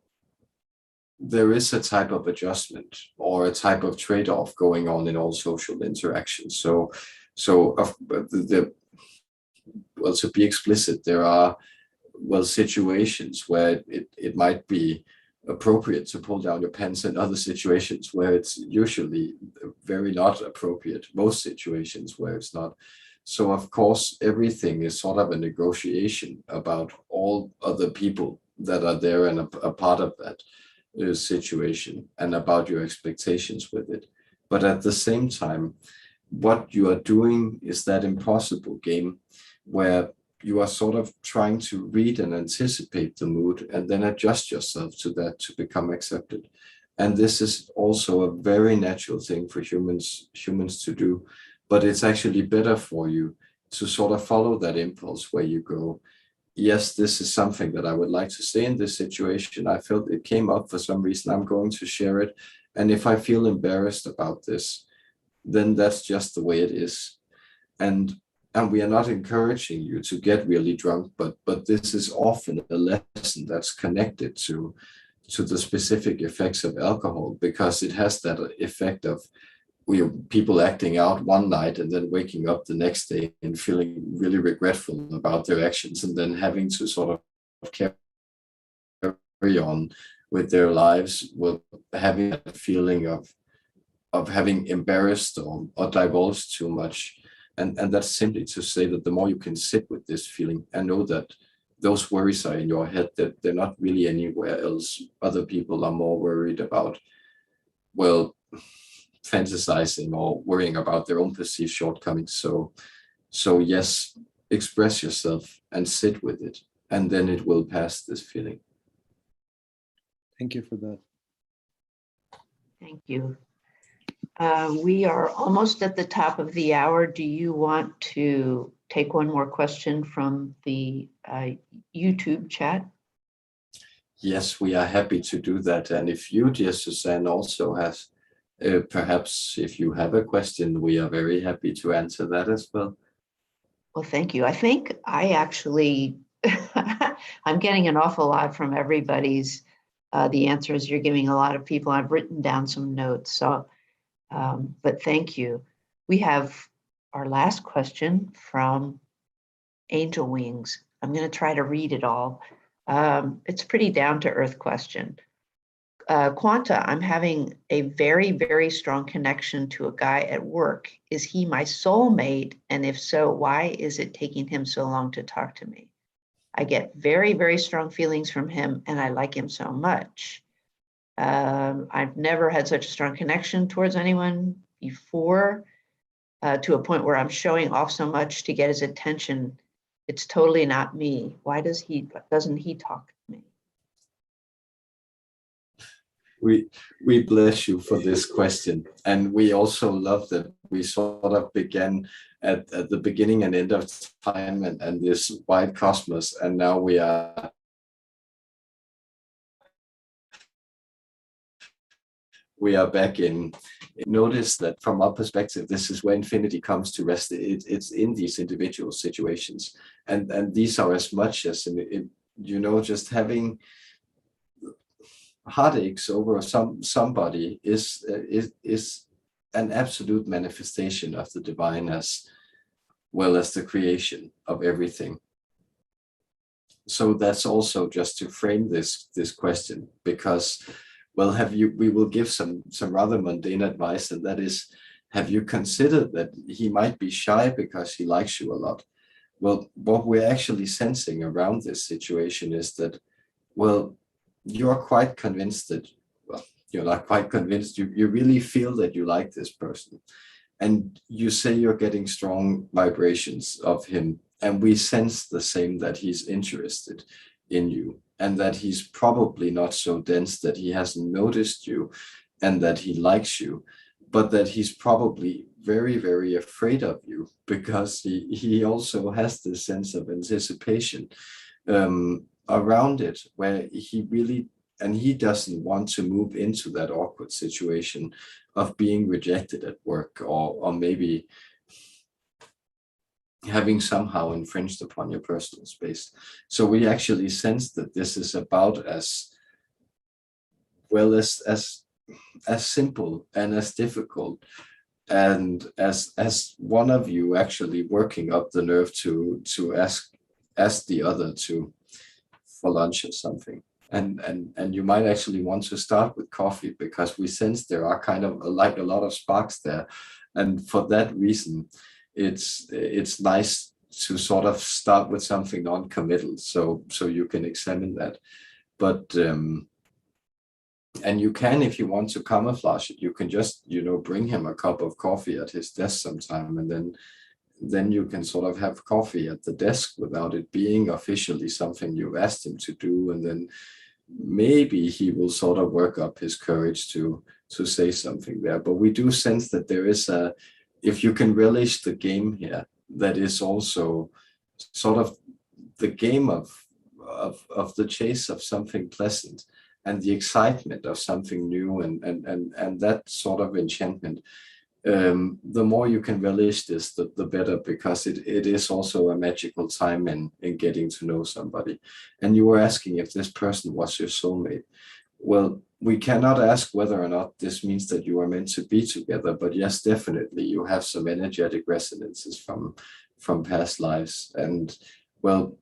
there is a type of adjustment or a type of trade-off going on in all social interactions. Well, to be explicit, there are, well, situations where it might be appropriate to pull down your pants, and other situations where it's usually very not appropriate, most situations where it's not. So of course, everything is sort of a negotiation about all other people that are there and a part of that situation, and about your expectations with it. But at the same time, what you are doing is that impossible game where you are sort of trying to read and anticipate the mood and then adjust yourself to that to become accepted. And this is also a very natural thing for humans to do, but it's actually better for you to sort of follow that impulse where you go, yes, this is something that I would like to stay in this situation. I felt it came up for some reason. I'm going to share it. And if I feel embarrassed about this, then that's just the way it is. And we are not encouraging you to get really drunk, but this is often a lesson that's connected to the specific effects of alcohol, because it has that effect of people acting out one night and then waking up the next day and feeling really regretful about their actions, and then having to sort of carry on with their lives with having that feeling of having embarrassed or divulged too much. And that's simply to say that the more you can sit with this feeling and know that those worries are in your head, that they're not really anywhere else. Other people are more worried about, well, fantasizing or worrying about their own perceived shortcomings. So yes, express yourself and sit with it, and then it will pass, this feeling. Thank you for that. Thank you. We are almost at the top of the hour. Do you want to take one more question from the YouTube chat? Yes, we are happy to do that. And if you, dear Suzanne, also has, perhaps if you have a question, we are very happy to answer that as well. Well, thank you. I think I actually, I'm getting an awful lot from everybody's, the answers you're giving a lot of people. I've written down some notes, so, but thank you. We have our last question from Angel Wings. I'm going to try to read it all. It's a pretty down-to-earth question. Quanta, I'm having a very, very strong connection to a guy at work. Is he my soulmate? And if so, why is it taking him so long to talk to me? I get very, very strong feelings from him, and I like him so much. I've never had such a strong connection towards anyone before, to a point where I'm showing off so much to get his attention. It's totally not me. Why doesn't he talk to me? We bless you for this question. And we also love that we sort of began at the beginning and end of time and this wide cosmos. And now we are back in. Notice that from our perspective, this is where infinity comes to rest. It's in these individual situations. And these are as much as, just having heartaches over somebody is an absolute manifestation of the divine, as well as the creation of everything. So that's also just to frame this question, because, well, we will give some rather mundane advice, and that is, have you considered that he might be shy because he likes you a lot? Well, what we're actually sensing around this situation is that, well, you're quite convinced that, well, you're not quite convinced, you really feel that you like this person. And you say you're getting strong vibrations of him, and we sense the same, that he's interested in you, and that he's probably not so dense that he hasn't noticed you, and that he likes you, but that he's probably very, very afraid of you, because he also has this sense of anticipation around it, where he really, and he doesn't want to move into that awkward situation of being rejected at work, or maybe having somehow infringed upon your personal space. So we actually sense that this is about as well as simple and as difficult, and as one of you actually working up the nerve to ask the other for lunch or something. And you might actually want to start with coffee, because we sense there are kind of like a lot of sparks there. And for that reason, it's nice to sort of start with something non-committal, so you can examine that. But and you can, if you want to camouflage it, you can just, bring him a cup of coffee at his desk sometime, and then you can sort of have coffee at the desk without it being officially something you've asked him to do. And then maybe he will sort of work up his courage to say something there. But we do sense that there is if you can relish the game here, that is also sort of the game of the chase of something pleasant, and the excitement of something new, and that sort of enchantment. The more you can relish this, the better, because it is also a magical time in getting to know somebody. And you were asking if this person was your soulmate. Well, we cannot ask whether or not this means that you are meant to be together, but yes, definitely you have some energetic resonances from past lives. And, well,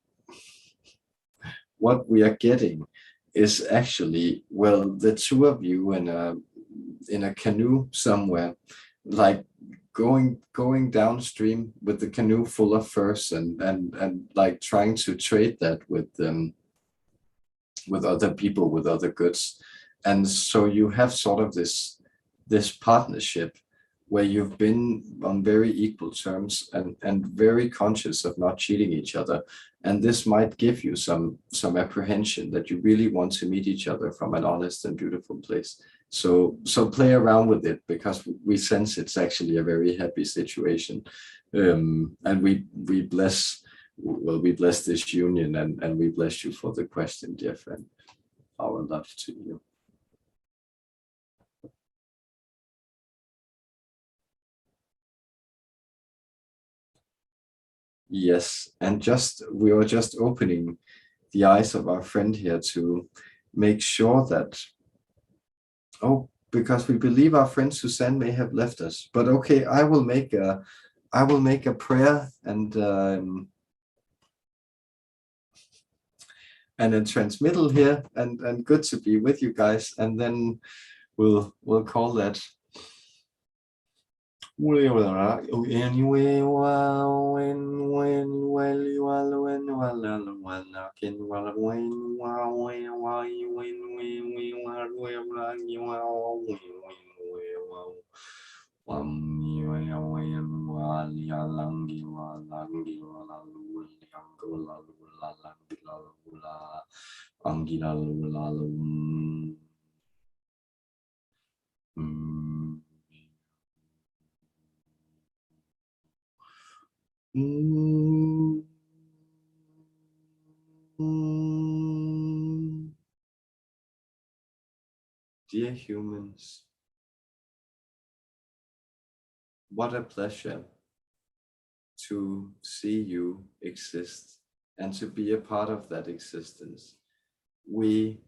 what we are getting is actually, well, the two of you in a canoe somewhere, like going downstream with the canoe full of furs, and like trying to trade that with other people, with other goods. And so you have sort of this partnership where you've been on very equal terms, and very conscious of not cheating each other. And this might give you some apprehension that you really want to meet each other from an honest and beautiful place. So play around with it, because we sense it's actually a very happy situation. And we bless this union, and we bless you for the question, dear friend. Our love to you. Yes, and we were just opening the eyes of our friend here to make sure that, because we believe our friend Suzanne may have left us. But okay, I will make a prayer and a transmittal here, and good to be with you guys, and then we'll call that. Dear humans, what a pleasure to see you exist and to be a part of that existence. We,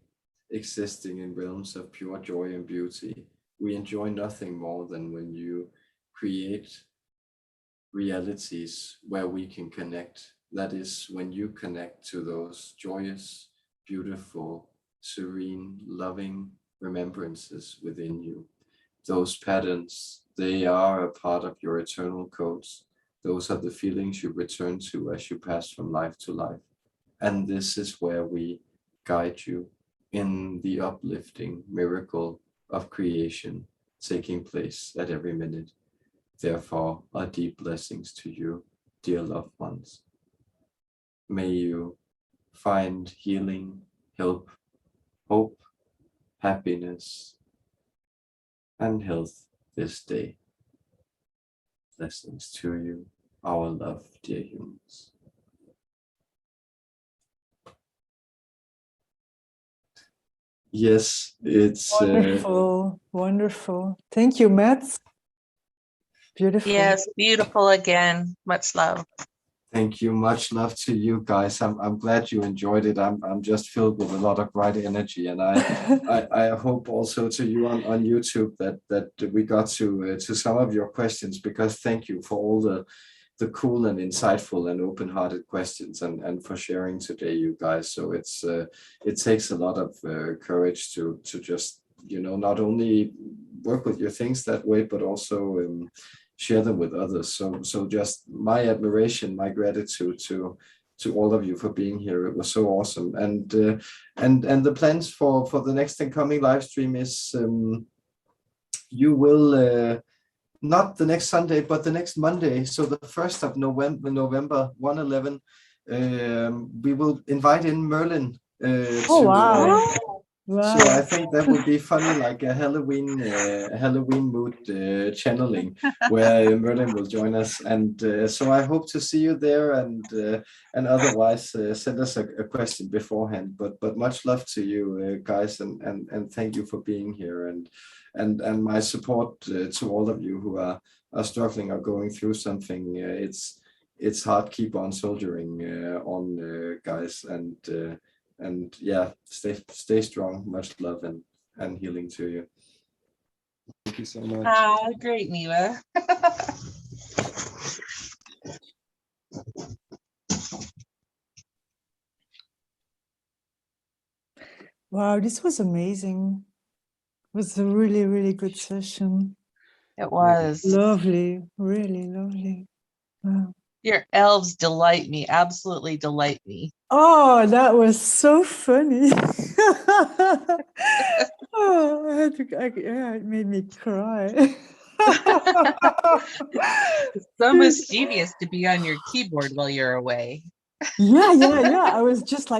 existing in realms of pure joy and beauty, we enjoy nothing more than when you create realities where we can connect. That is when you connect to those joyous, beautiful, serene, loving remembrances within you. Those patterns, they are a part of your eternal codes. Those are the feelings you return to as you pass from life to life. And this is where we guide you in the uplifting miracle of creation taking place at every minute. Therefore, our deep blessings to you, dear loved ones. May you find healing, help, hope, happiness, and health this day. Blessings to you, our love, dear humans. Yes, it's Wonderful, wonderful. Thank you, Matt. Beautiful. Yes, beautiful again. Much love. Thank you. Much love to you guys. I'm glad you enjoyed it. I'm just filled with a lot of bright energy, and I hope also to you on YouTube that we got to some of your questions, because thank you for all the cool and insightful and open-hearted questions and for sharing today, you guys. So it takes a lot of courage to just, you know, not only work with your things that way, but also share them with others. So just my admiration, my gratitude to all of you for being here. It was so awesome. And the plans for the next and coming live stream is you will not the next Sunday, but the next Monday. So the 1st of November 1/11, we will invite in Merlin. Oh, wow. So I think that would be funny, like a Halloween mood channeling, where Merlin will join us, and so I hope to see you there. And otherwise, send us a question beforehand. But much love to you guys, and thank you for being here, and my support to all of you who are struggling or going through something. It's hard. Keep on soldiering on, guys, and yeah, stay strong. Much love and healing to you. Thank you so much. Ah, great, Mila. Wow, this was amazing. It was a really, really good session. It was. Lovely, really lovely. Wow. Your elves delight me, absolutely delight me. Oh, that was so funny. Oh, yeah, it made me cry. So mischievous to be on your keyboard while you're away. Yeah. I was just like,